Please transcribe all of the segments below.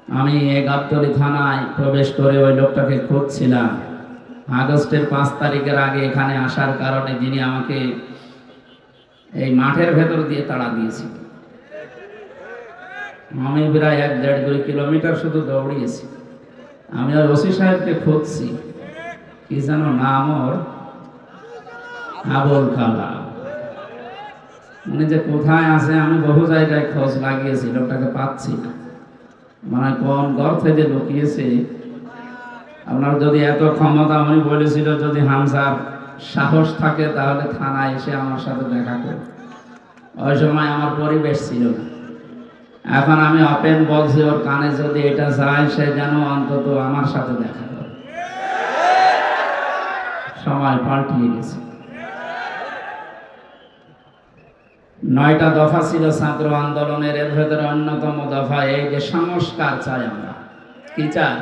আমি গাবতলী থানায় প্রবেশ করে ওই লোকটাকে খুঁজছিলাম। আগস্টের 5 তারিখের আগে এখানে আসার কারণে যিনি আমাকে এই মাঠের ভেতর দিয়ে তাড়া দিয়েছিল। আমি প্রায় 1-1.5-2 কিলোমিটার শুধু দৌড়িয়েছি। আমি ওই ওসি সাহেবকে খুঁজছি, কি যেন নাম ওর, আবুল কালাম। উনি যে কোথায় আছে আমি বহু জায়গায় খোঁজ লাগিয়েছি, লোকটাকে পাচ্ছি না। মানে কোন গর্তে যে লুকিয়েছে। আপনার যদি এত ক্ষমতা, উনি বলেছিল যদি হামসার সাহস থাকে তাহলে থানায় এসে আমার সাথে দেখা করবে। ওই সময় আমার পরিবেশ ছিল না। এখন আমি ওপেন বলছি, ওর কানে যদি এটা যায় সে যেন অন্তত আমার সাথে দেখা করে। সময় পাল্টিয়ে গেছে। 9টা দফা ছিল ছাত্র আন্দোলনের, এর ভেতরে অন্যতম দফা এই যে সংস্কার চাই আমরা। কি চাই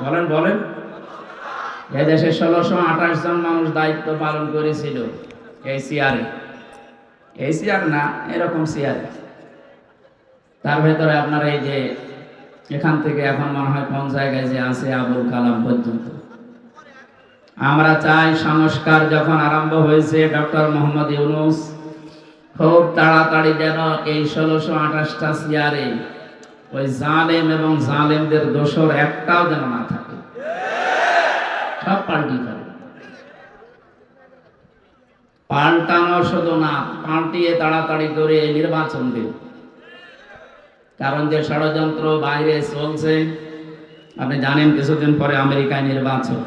বলেন বলেন। এদেশে 1628 জন মানুষ দায়িত্ব পালন করেছিল এই সিআরে, এই সিআর না এরকম সিআরে। তার ভেতরে আপনার এই যে এখান থেকে এখন মনে হয় কোন জায়গায় যে আছে আবুল কালাম পর্যন্ত। আমরা চাই সংস্কার যখন আরম্ভ হয়েছে ডক্টর মোহাম্মদ ইউনূস খুব তাড়াতাড়ি যেন এই 1628টা সিআরে ওই জালেম এবং জালেমদের দোসর একটাও যেন না থাকে, সব পাল্টি ফেলে। পাল্টানো শুধু না, পাল্টিয়ে তাড়াতাড়ি করে নির্বাচন দেব। কারণ যে ষড়যন্ত্র বাইরে চলছে, আপনি জানেন কিছুদিন পরে আমেরিকায় নির্বাচন।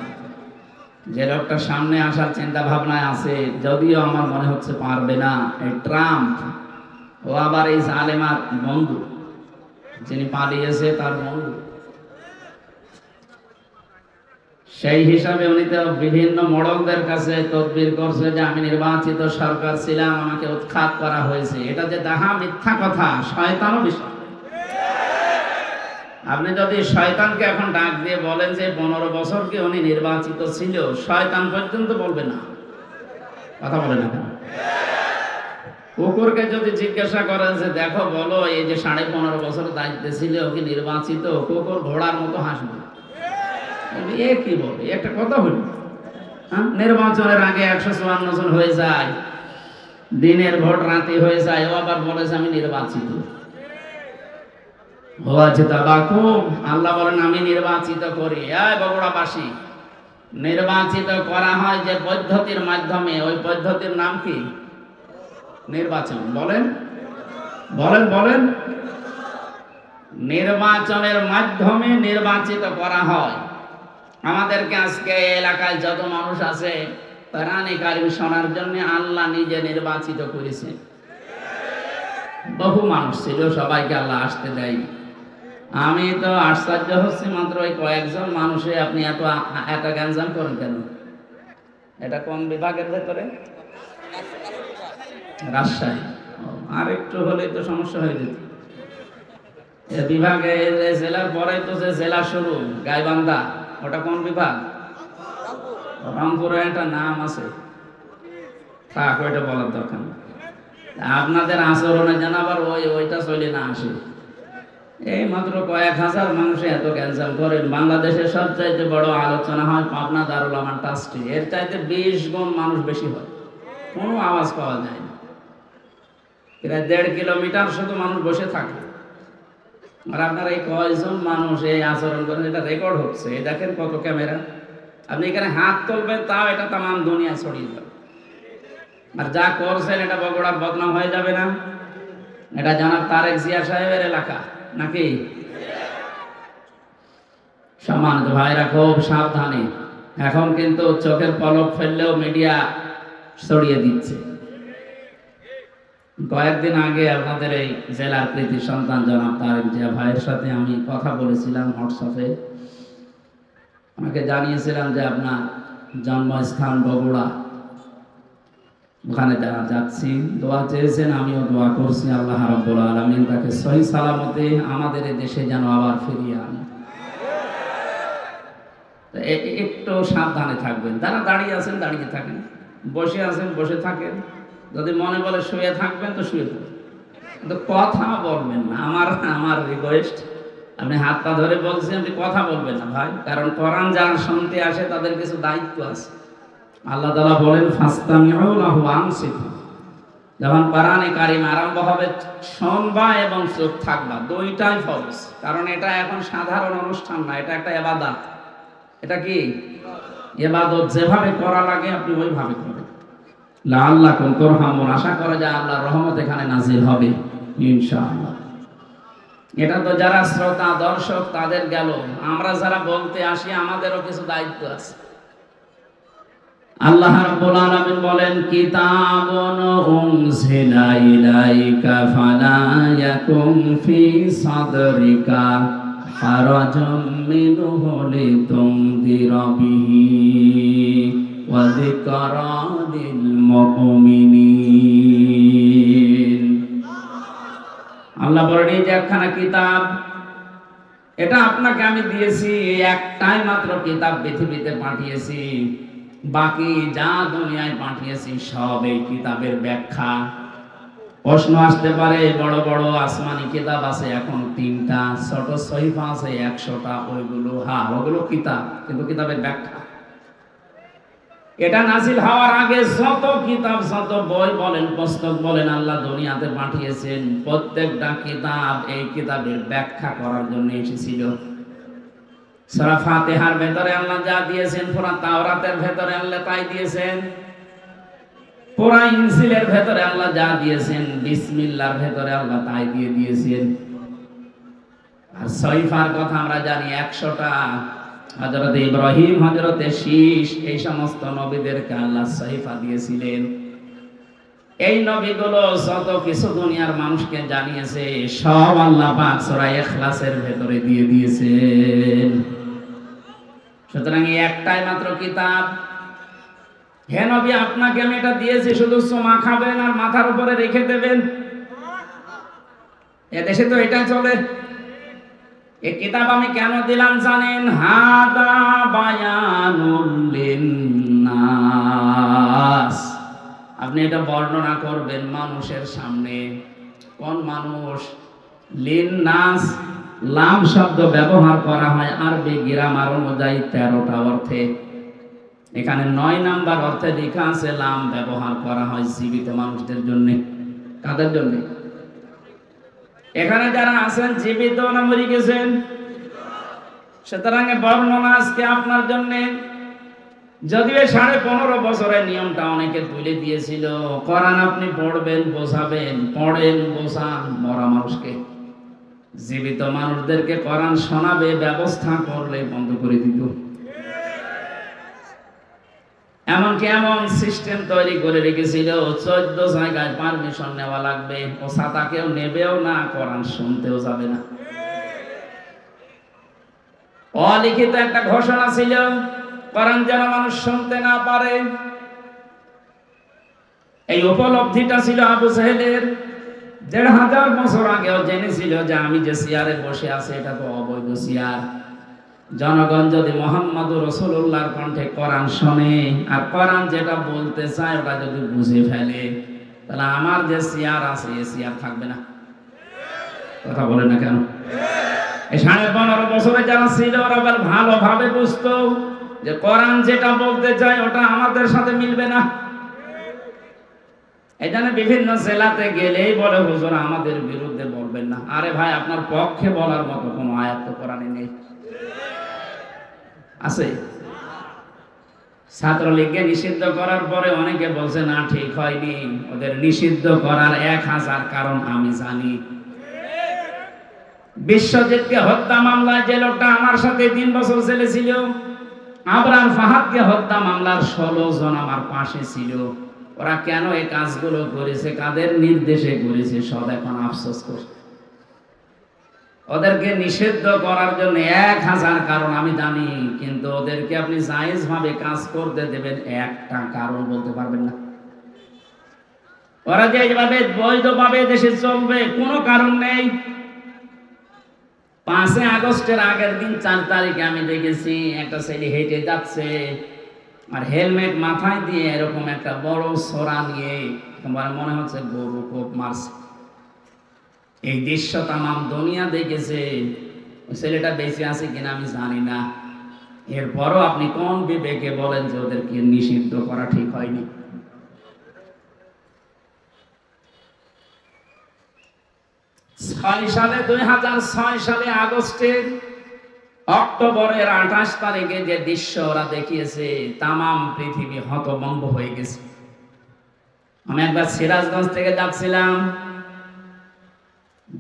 যে লোকটা সামনে আসার চিন্তা ভাবনায় আছে, যদিও আমার মনে হচ্ছে পারবে না, এই ট্রাম্প, ও আবার এই জালেমার বন্ধু, যিনি পালিয়েছে তার বন্ধু। সেই হিসাবে উনি তো বিভিন্ন মোড়কদের কাছে তদবির করছে যে আমি নির্বাচিত সরকার ছিলাম, আমাকে উৎখাত করা হয়েছে। এটা যে দাহা মিথ্যা কথা, শয়তানও বিষয়। আপনি যদি শয়তানকে এখন ডাক দিয়ে বলেন যে 15 বছর কি উনি নির্বাচিত ছিল, শয়তান পর্যন্ত বলবে না, কথা বলে না। কুকুরকে যদি জিজ্ঞাসা করে যে দেখো বলো এই যে 15.5 বছর দায়িত্বে ছিল ও কি নির্বাচিত, কুকুর ঘোড়ার মতো হাসবে। এ কি বলে, একটা কথা হল। নির্বাচনের আগে 154 জন হয়ে যায়, দিনের ভোট রাতে হয়ে যায়, ও আবার বলেছে আমি নির্বাচিত। আল্লাহ বলেন আমি নির্বাচিত করি। বগুড়াবাসী, নির্বাচিত করা হয় যে পদ্ধতির মাধ্যমে, ওই পদ্ধতির নাম কি? নির্বাচন। বলেন বলেন বলেন। নির্বাচনের মাধ্যমে নির্বাচিত করা হয়। আমাদেরকে আজকে এলাকায় যত মানুষ আছে কোরআনে কারীম শোনার জন্য আল্লাহ নিজে নির্বাচিত করেছেন। বহু মানুষ ছিল, সবাইকে আল্লাহ আসতে দেয়। আমি তো আশ্চর্য হচ্ছি, মাত্র ওই কয়েকজন মানুষে আপনি এত গ্যাঞ্জাম করেন কেন? এটা কোন বিভাগের ভেতরে? রাজশাহী। আর একটু হলে তো সমস্যা হয়ে যেত। বিভাগে জেলার পরে তো যে জেলা শুরু, গাইবান্ধা, ওটা কোন বিভাগ? রংপুরে একটা নাম আছে, থাক ওইটা বলার দরকার। আপনাদের আচরণে যেন আবার ওইটা চলে না আসে। এই মাত্র কয়েক হাজার মানুষে এত ক্যান্সেল করেন। বাংলাদেশের সবচাইতে বড় আলোচনা হয় পাবনা দারুল আমান ট্রাস্টে, এর চাইতে 20 গুণ মানুষ বেশি হয়, কোনো আওয়াজ পাওয়া যায় না। প্রায় 1.5 কিলোমিটার শুধু মানুষ বসে থাকে। আর আপনার এই কয়জন মানুষ এই আচরণ করেন, এটা রেকর্ড হচ্ছে। এই দেখেন কত ক্যামেরা। আপনি এখানে হাত তুলবেন তাও এটা তামাম দুনিয়া ছড়িয়ে যাবে। আর যা করছেন এটা বগুড়ার বদনাম হয়ে যাবে না? এটা জনাব তারেক জিয়া সাহেবের এলাকা নাকি? সম্মানিত ভাইরা, খুব সাবধানে। এখন কিন্তু চোখের পলক ফেললেও মিডিয়া ছড়িয়ে দিচ্ছে। কয়েকদিন আগে আপনাদের এই জেলার কৃতি সন্তান জনাব তারেক জিয়া ভাইয়ের সাথে আমি কথা বলেছিলাম হোয়াটসঅ্যাপে। আমাকে জানিয়েছিলাম যে আপনার জন্মস্থান বগুড়া, ওখানে যাচ্ছি। দোয়া চেয়েছেন, আমিও দোয়া করছি আল্লাহ রাব্বুল আলামিন তাকে সহি সালামতে আমাদের দেশে যেন আবার ফিরিয়ে আনে। একটু সাবধানে থাকবেন। যারা দাঁড়িয়ে আছেন দাঁড়িয়ে থাকেন, বসে আছেন বসে থাকেন, যদি মনে বলে শুয়ে থাকবেন তো শুয়ে থাকবেন, কিন্তু কথা বলবেন না। আমার রিকোয়েস্ট, আপনি হাত পা ধরে বলছেন, আপনি কথা বলবেন না ভাই, কারণ কোরআন যারা শুনতে আসে তাদের কিছু দায়িত্ব আছে। আল্লাহ তাআলা বলেন ফাসতামিউ লাহু আনসিতু, যখন কোরআনে কারিম আরম্ভ হবে শুনবা এবং চুপ থাকবা, দুইটাই ফরজ। কারণ এটা এখন সাধারণ অনুষ্ঠান না, এটা একটা ইবাদত। এটা কি ইবাদত? যেভাবে করা লাগে আপনি ওইভাবে করবেন। লাআল্লাকুম তুরহামুন, আশা করা যায় আল্লাহর রহমত এখানে নাজিল হবে ইনশাআল্লাহ। এটা তো যারা শ্রোতা দর্শক তাদের গেল, আমরা যারা বলতে আসি আমাদেরও কিছু দায়িত্ব আছে। আল্লাহ রাব্বুল আলামিন বলেন কিতাবুন উনজিলা ইলাইকা ফালা ইয়াকুম ফি সাদরিকা হারাজুম মিনহু লিতুনদিরা বিহি ওয়া যিকরা লিল মুমিনিন। আল্লাহ বলেন এই যে একখানা কিতাব, এটা আপনাকে আমি দিয়েছি, একটাই মাত্র কিতাব পৃথিবীতে পাঠিয়েছি, বাকি যা দুনিয়ায় পাঠিয়েছি সব এই কিতাবের ব্যাখ্যা। প্রশ্ন আসতে পারে, বড় বড় আসমানি কিতাব আছে এখন 3টা, ছোট সহিফা আছে 100টা, ওইগুলো হ্যাঁ ওগুলো কিতাব, কিন্তু কিতাবের ব্যাখ্যা। এটা নাজিল হওয়ার আগে যত কিতাব যত বই বলেন পুস্তক বলেন আল্লাহ দুনিয়াতে পাঠিয়েছেন, প্রত্যেকটা কিতাব এই কিতাবের ব্যাখ্যা করার জন্য এসেছিল। সূরা ফাতিহার ভেতরে আল্লাহ যা দিয়েছেন, পুরা তাওরাতের ভেতরে আল্লাহ তাই দিয়েছেন, পুরা ইনজিলের ভেতরে আল্লাহ যা দিয়েছেন, বিসমিল্লাহর ভেতরে আল্লাহ তাই দিয়ে দিয়েছেন। আর সহিফার কথা আমরা জানি 100টা। হযরত ইব্রাহিম, হযরত শীশ, এই সমস্ত নবীদেরকে আল্লাহ সহিফা দিয়েছিলেন। এই নবীগুলো যত কিছু দুনিয়ার মানুষকে জানিয়েছে সব আল্লাহ পাক সূরা ইখলাসের ভেতরে দিয়ে দিয়েছেন। সুতরাং এই একটাই মাত্র কিতাব। হে নবী, আপনাকে আমি এটা দিয়েছি, শুধু চুমা খাবেন আর মাথার উপরে রেখে দেবেন। এদেশে তো এটা চলে। এই কিতাব আমি কেন দিলাম জানেন? হাদা বায়ানুল লিন্নাস, আপনি এটা বর্ণনা করবেন মানুষের সামনে। কোন মানুষ? লিন্নাস, লাম শব্দ ব্যবহার করা হয় আরবি গ্রামার অনুযায়ী 13টা অর্থে। এখানে 9 নাম্বার অর্থে লেখা আছে লাম ব্যবহার করা হয় জীবিত মানুষদের জন্য। কাদের জন্য? এখানে যারা আছেন জীবিত না মরে গেছেন? সুতরাং বর্ণনা আজকে আপনার জন্য। যদিও 15.5 বছরের নিয়মটা অনেকে তুলে দিয়েছিল, কোরআন আপনি পড়বেন বোঝাবেন, পড়েন বোঝান মরা মানুষকে, জীবিত মানুষদেরকে কোরআন শোনাবে ব্যবস্থা করলে বন্ধ করে দিত। এমনকি এমন সিস্টেম তৈরি করে রেখেছিল 14 জায়গায় পারমিশন নেওয়া লাগবে, ও ছাতা কেউ নেবেও না, কোরআন শুনতেও যাবে না। অলিখিত একটা ঘোষণা ছিল, কোরআন যেন মানুষ শুনতে না পারে। এই উপলব্ধিটা ছিল আবু জাহেলের। 1500 বছর আগেও জেনেছিল যে আমি যে চেয়ারে বসে আছি এটা তো অবৈধ চেয়ার। জনগণ যদি মুহাম্মদুর রাসূলুল্লাহর কণ্ঠে কোরআন শোনে আর কোরআন যেটা বলতে চায় ওটা যদি বুঝে ফেলে, তাহলে আমার যে চেয়ার আছে এই চেয়ার থাকবে না। কথা বলে না কেন? এই 15.5 বছরে যারা ছিল ওরা ভালোভাবে বুঝতো যে কোরআন যেটা বলতে চায় ওটা আমাদের সাথে মিলবে না। এই জন্য বিভিন্ন জেলাতে গেলেই বলে হুজুর আমাদের বিরুদ্ধে বলবেন না। আরে ভাই, আপনার পক্ষে বলার মতো কোনো আয়াত তো কোরআনে নেই। আছে? ছাত্রলীগকে নিষিদ্ধ করার পরে অনেকে বলছে না ঠিক হয়নি, ওদের নিষিদ্ধ করার 1000 কারণ আমি জানি। বিশ্বজিৎকে হত্যা মামলায় যে লোকটা আমার সাথে 3 বছর জেলে ছিল, আবরার ফাহাদকে হত্যা মামলার 16 জন আমার পাশে ছিল। ওরা কেন এই কাজগুলো করেছে, কাদের নির্দেশে করেছে, সব এখন আফসোস করছে। ওদেরকে নিষিদ্ধ করার জন্য 1000 কারণ আমি জানি, কিন্তু ওদেরকে আপনি জায়েজ ভাবে কাজ করতে দেবেন একটা কারণ বলতে পারবেন না। ওরা যে এইভাবে বৈধভাবে দেশে চলবে কোনো কারণ নেই। 5 আগস্টের আগের দিন 4 তারিখে আমি দেখেছি একটা ছেলে হেঁটে যাচ্ছে আর হেলমেট মাথায় দিয়ে এরকম একটা বড় ছোরা নিয়ে, তোমার মনে হচ্ছে গরু কোপ মারছে। এই দৃশ্য তামাম দুনিয়া দেখেছে। ওই ছেলেটা বেঁচে আছে কিনা আমি জানি না। এরপরও আপনি কোন বিবেকে বলেন যে ওদেরকে নিষিদ্ধ করা ঠিক হয়নি? সালে 2006 সালে আগস্টের অক্টোবরের 28 তারিখে যে দৃশ্য ওরা দেখিয়েছে, তামাম পৃথিবী হতভম্ব হয়ে গেছে। আমি একবার সিরাজগঞ্জ থেকে যাচ্ছিলাম,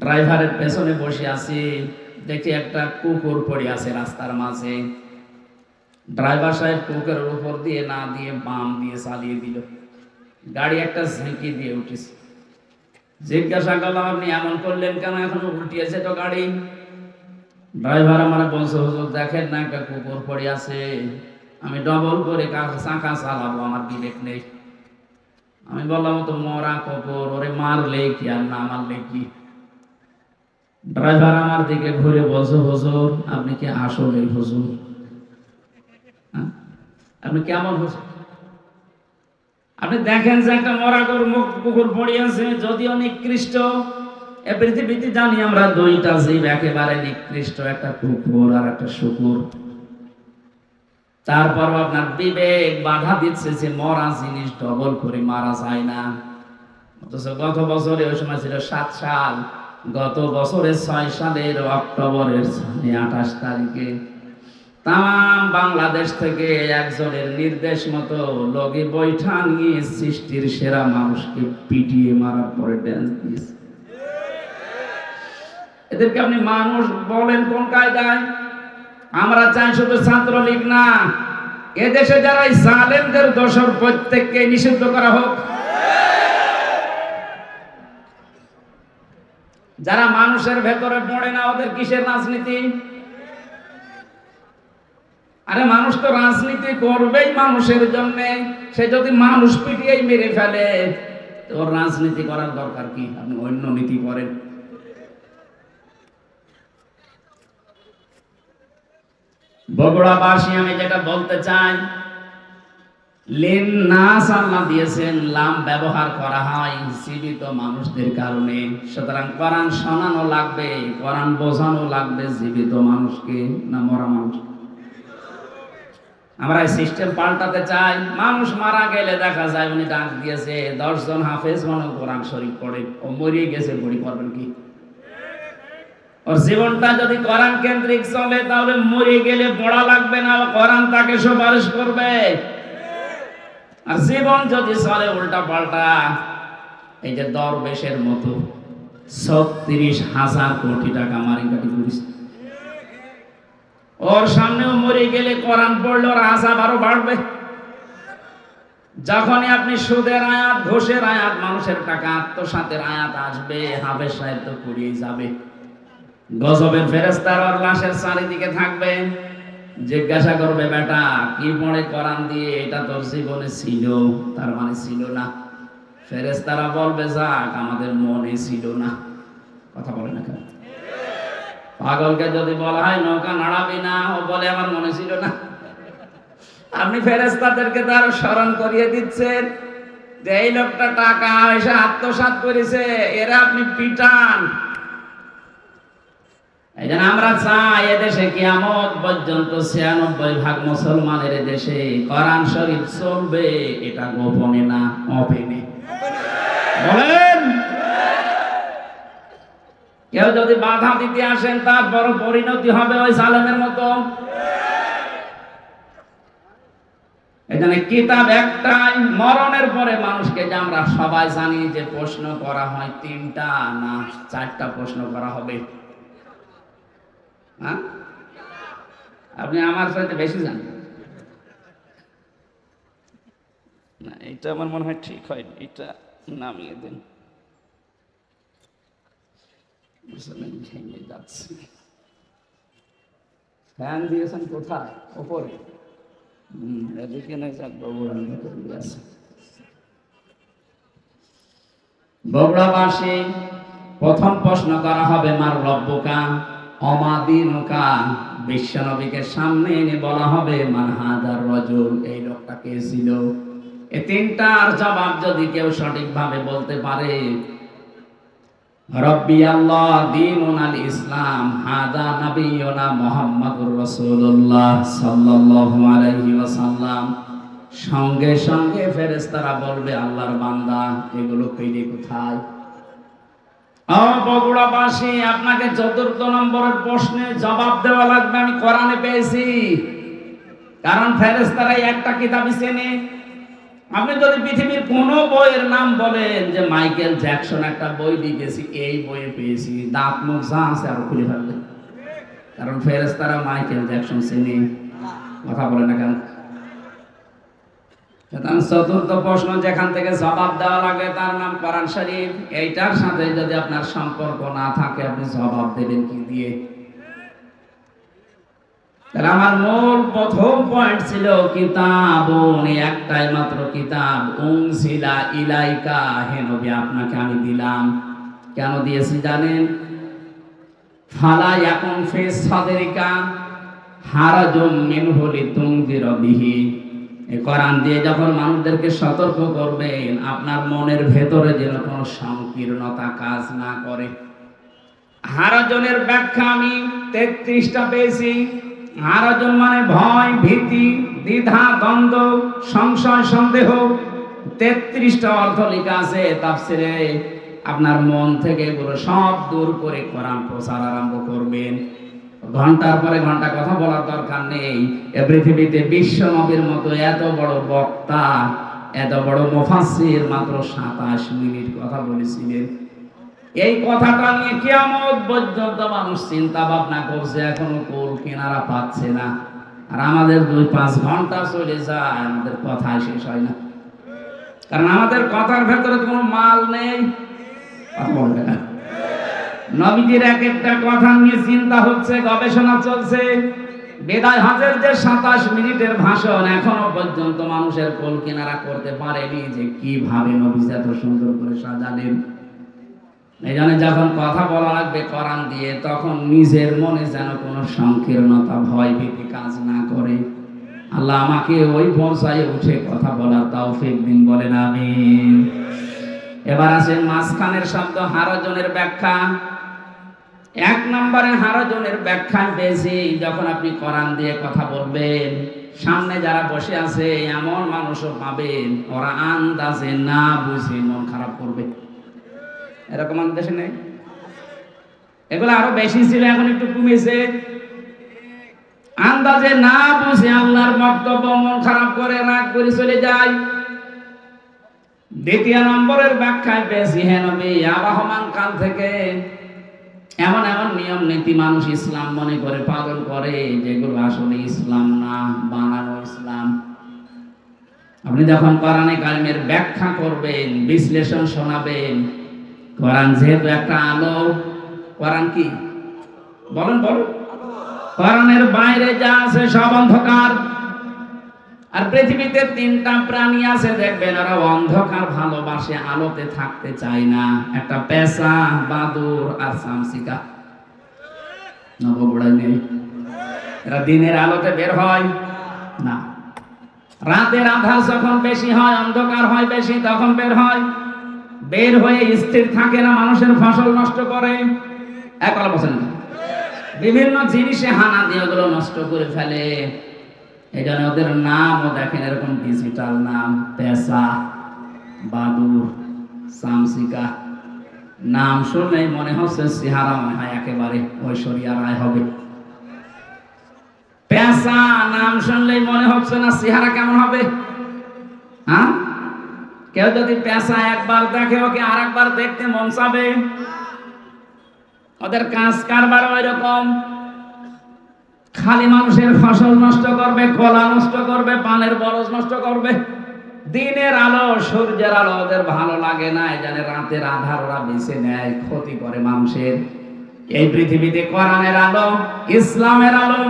ড্রাইভারের পেছনে বসে আছি, দেখি একটা কুকুর পড়ে আছে রাস্তার মাঝে। ড্রাইভার সাহেব কুকুরের উপর দিয়ে না দিয়ে বাম দিয়ে চালিয়ে দিল, গাড়ি একটা ঝেঁকি দিয়ে উঠেছে। জিজ্ঞাসা করলাম, আপনি এমন করলেন কেন? এখন উল্টিয়েছে তো গাড়ি। ড্রাইভার আমার বলছে, হুজুর দেখেন না একটা কুকুর পড়ে আছে, আমি ডবল করে চাকা চালাবো, আমার বিবেক নেই। আমি বললাম, তো মরা কুকুর, ওরে মারলে কি আর না মারলে কি? ড্রাইভার আমার দিকে ঘুরে বলছে, হুজুর আপনি কি আসলে হুজুর? আপনি কেমন হুজুর? আপনি দেখেন যে একটা মরা কুকুর পড়ে আছে, যদিও নিকৃষ্ট। এ পৃথিবীতে জানি আমরা দুইটা জীব একেবারে নিকৃষ্ট, একটা কুকুর আর একটা শুকুর। তারপর আপনার বিবেক বাধা দিচ্ছে যে মরা জিনিস ডবল করে মারা যায় না। অথচ গত বছরে, ওই সময় ছিল 7 সাল, গত বছরের 6 সালের অক্টোবরের 28 তারিখে তাম বাংলাদেশ থেকে একজনের নির্দেশ মতো লগি বৈঠা নিয়ে সৃষ্টির সেরা মানুষকে পিটিয়ে মারার পরে ড্যান্স দিয়েছে। এদেরকে আপনি মানুষ বলেন কোন কায়দায়? আমরা চাই শুধু ছাত্রলীগ না, এদেশে যারা জালেমদের দোষর প্রত্যেককে নিষিদ্ধ করা হোক। যারা মানুষের ভেতরে পড়ে না, ওদের কিসের রাজনীতি? আরে মানুষ তো রাজনীতি করবেই মানুষের জন্য। সে যদি মানুষ পিটিয়েই মেরে ফেলে, ওর রাজনীতি করার দরকার কি? আপনি অন্য নীতি করেন। বগুড়াবাসী, আমি যেটা বলতে চাই, লিন্নাস আল্লাহ দিয়েছেন, লাম ব্যবহার করা হয় জীবিত মানুষদের কারণে। সুতরাং কোরআন শোনানো লাগবে, কোরআন বোঝানো লাগবে জীবিত মানুষকে, না মরা মানুষ? আমরা এই সিস্টেম পাল্টাতে চাই। মানুষ মারা গেলে দেখা যায় উনি ডাক দিয়েছে 10 জন হাফেজ মনে কোরআন শরীফ পড়ে, ও মরিয়ে গেছে, বড়ি করবেন কি? ওর জীবনটা যদি কোরআন কেন্দ্রিক চলে, তাহলে মরে গেলে পড়া লাগবে না, কোরআন তাকে সুপারিশ করবে। আর জীবন যদি চলে উল্টা পাল্টা, এই যে দরবেশের মতো 36,000 কোটি টাকা মারিকাটি করেছে, ওর সামনেও মরে গেলে কোরআন পড়লে ওর আযাব আরো বাড়বে। যখনই আপনি সুদের আয়াত, ঘোষের আয়াত, মানুষের টাকা আত্মসাতের আয়াত আসবে, হাফেজ সাহেব তো পুড়িয়ে যাবে। গজবের ফেরেশতারা ওর লাশের চারিদিকে থাকবে, জিজ্ঞাসা করবে, বেটা কি পড়ে কোরআন দিয়ে? এটা তোর জীবনে ছিল, তার মানে ছিল না। ফেরেশতারা বলবে, যাক আমাদের মনে ছিল না। কথা বলে না কেন? পাগলকে যদি বলা হয় নৌকা নাড়াবি না, ও বলে আমার মনে ছিল না। আপনি ফেরেশতাদেরকে তার স্মরণ করিয়ে দিচ্ছেন যে এই লোকটা টাকা পয়সা আত্মসাৎ করেছে, এরা আপনি পিটান। এই জন্য আমরা চাই এদেশে কিয়ামত পর্যন্ত 96% মুসলমানের দেশে কোরআন শরীফ চলবে, এটা গোপনে না, ওপেনে। বলেন, কেউ যদি বাধা দিতে আসেন, তার বড় পরিণতি হবে ওই সালেমের মতো। এখানে কিতাব একটাই, মরণের পরে মানুষকে, যে আমরা সবাই জানি যে প্রশ্ন করা হয় 3টা না 4টা প্রশ্ন করা হবে। হ্যাঁ, আপনি আমার সাথে বেশি জানেন না। এটা আমার মনে হয় ঠিক হয়, এটা নামিয়ে দেন। ভেঙে যাচ্ছে। ফ্যান দিয়েছেন কোথায়? ওপরে। এদিকে না, যাক বগুড়াবাসী, প্রথম প্রশ্ন করা হবে মার রব্বুকা অমাদিনুকা। বিশ্বনবীকে সামনে এনে বলা হবে মান হাদার রাজুল, এই লোকটা কে ছিল? এই 3টার জবাব যদি কেউ সঠিকভাবে বলতে পারে, রব্বি আল্লাহ দীনুনাল ইসলাম হাদা নবিয়ুনা মুহাম্মাদুর রাসূলুল্লাহ সাল্লাল্লাহু আলাইহি ওয়াসাল্লাম। সঙ্গে সঙ্গে ফেরেশতারা বলবে, আল্লাহর বান্দা এগুলো পেলে কোথায়? বগুড়াবাসী, আপনাকে ৪র্থ নম্বরের প্রশ্নে জবাব দেওয়া লাগবে আমি কোরআনে পেয়েছি। কারণ ফেরেশতারা একটা কিতাবই চেনে। আপনি যদি পৃথিবীর কোন বইয়ের নাম বলেন যে মাইকেল জ্যাকসন একটা বই লিখেছি, এই বইয়ে পেয়েছি, দাঁত মুখ যা আছে আরো খুলে ফেলবে। কারণ ফেরেশতারা মাইকেল জ্যাকসন চেনে। কথা বলে না কেন? ৪র্থ প্রশ্ন যেখান থেকে জবাব দেওয়া লাগে তার নাম কোরআন শরীফ। এইটার সাথে যদি আপনার সম্পর্ক না থাকে, আপনি জবাব দেবেন কি দিয়ে? তাহলে আমার মূল প্রথম পয়েন্ট ছিল কিতাবুন, একটাই মাত্র কিতাব, উনজিলা ইলাইকা, হে নবী আপনাকে আমি দিলাম। কেন দিয়েছি জানেন? ফালা ইয়াকুন ফিস সাদরিকা হারাজুম মিনহু লিতুনজিরা বিহি। এই কোরআন দিয়ে যখন মানুষদেরকে সতর্ক করবেন, আপনার মনের ভেতরে যেন কোনো সংকীর্ণতা কাজ না করে। হারাজনের ব্যাখ্যা আমি ৩৩টা পেয়েছি। হারাজন মানে ভয়, ভীতি, দ্বিধা, দ্বন্দ্ব, সংশয়, সন্দেহ। ৩৩টা অর্থ লেখা আছে তাফসিরে। আপনার মন থেকে এগুলো সব দূর করে কোরআন প্রচার আরম্ভ করবেন। ঘন্টার পরে ঘন্টা কথা বলার দরকার নেই। এ পৃথিবীতে বিশ্ব নবীর মতো এত বড় বক্তা, এত বড় মুফাসসির মাত্র ২৭ মিনিট কথা বলেছিলেন। এই কথাটা নিয়ে কিয়ামত পর্যন্ত মানুষ চিন্তা ভাবনা করছে, এখনো কুল কিনারা পাচ্ছে না। আর আমাদের ২-৫ ঘন্টা চলে যায়, আমাদের কথা শেষ হয় না। কারণ আমাদের কথার ভেতরে কোনো মাল নেই। নবীজির এক একটা কথা নিয়ে চিন্তা হচ্ছে, গবেষণা চলছে। বিদায় হজের যে ২৭ মিনিটের ভাষণ, এখনো পর্যন্ত মানুষের কুল কিনারা করতে পারেনি যে কিভাবে নবীজি এত সুন্দর করে সাজালেন। এই জন্য যখন কথা বলা লাগবে কোরআন দিয়ে, তখন নিজের মনে যেন কোনো সংকীর্ণতা, ভয় ভীতি কাজ না করে। আল্লাহ আমাকে ওই পর্যায়ে উঠে কথা বলার তৌফিক দিন, বলেন আমিন। এবার আসেন মাঝখানের শব্দ হারাজনের ব্যাখ্যা। ১ নম্বরে হারাজনের ব্যাখ্যা পেয়েছি, যখন আপনি কোরআন দিয়ে কথা বলবেন, সামনে যারা বসে আছে এমন মানুষও পাবেন, ওরা আন্দাজে না বুঝে মন খারাপ করবে। এরকম আমাদের দেশে নেই? এগুলো আরো বেশি ছিল, এখন একটু কমেছে। আন্দাজে না বুঝে আল্লাহর বক্তব্য মন খারাপ করে রাগ করে চলে যায়। ২য় নম্বরের ব্যাখ্যায় পেয়েছি, হে নবী আবাহমান কাল থেকে এমন এমন নিয়ম নীতি মানুষ ইসলাম মনে করে পালন করে, যেগুলো আসলে ইসলাম না, বানানো ইসলাম। আপনি যখন কোরআনে কারিমের ব্যাখ্যা করবেন, বিশ্লেষণ শোনাবেন, কোরআন যেহেতু একটা আলো, কোরআন কি বলেন? কোরআনের বাইরে যা আছে সব অন্ধকার। আর পৃথিবীতে ৩টা প্রাণী আছে, দেখবেন ওরা অন্ধকার ভালোবাসে, আলোতে থাকতে চায় না। একটা পেঁচা, বাদুর আর চামচিকা। নবগোড়ায় নেই। এরা দিনের আলোতে বের হয় না। রাতের আধার যখন বেশি হয়, অন্ধকার হয় বেশি, তখন বের হয়। বের হয়ে স্থির থাকে না, মানুষের ফসল নষ্ট করে। বিভিন্ন জিনিসে হানা দিয়ে ওগুলো নষ্ট করে ফেলে। এই জন্য ওদের নামও দেখেন এরকম ডিজিটাল নাম, পেঁচা, বাদুর, চামচিকা। নাম শুনলেই মনে হচ্ছে চেহারা মনে হয় একেবারে ঐশ্বরিয়া রায় হবে। পেঁচা নাম শুনলেই মনে হচ্ছে না চেহারা কেমন হবে? হ্যাঁ, কেউ যদি পেঁচা একবার দেখে, ওকে আর একবার দেখতে মন চাবে। ওদের কাজ কারবার ওই রকম। খালি মানুষের ফসল নষ্ট করবে, কলা নষ্ট করবে, পানের বরজ নষ্ট করবে। দিনের আলো, সূর্যের আলো ওদের ভালো লাগে না, এই জন্য রাতের আধার ওরা বেছে নেয়, ক্ষতি করে মানুষের। এই পৃথিবীতে কোরআনের আলো, ইসলামের আলো,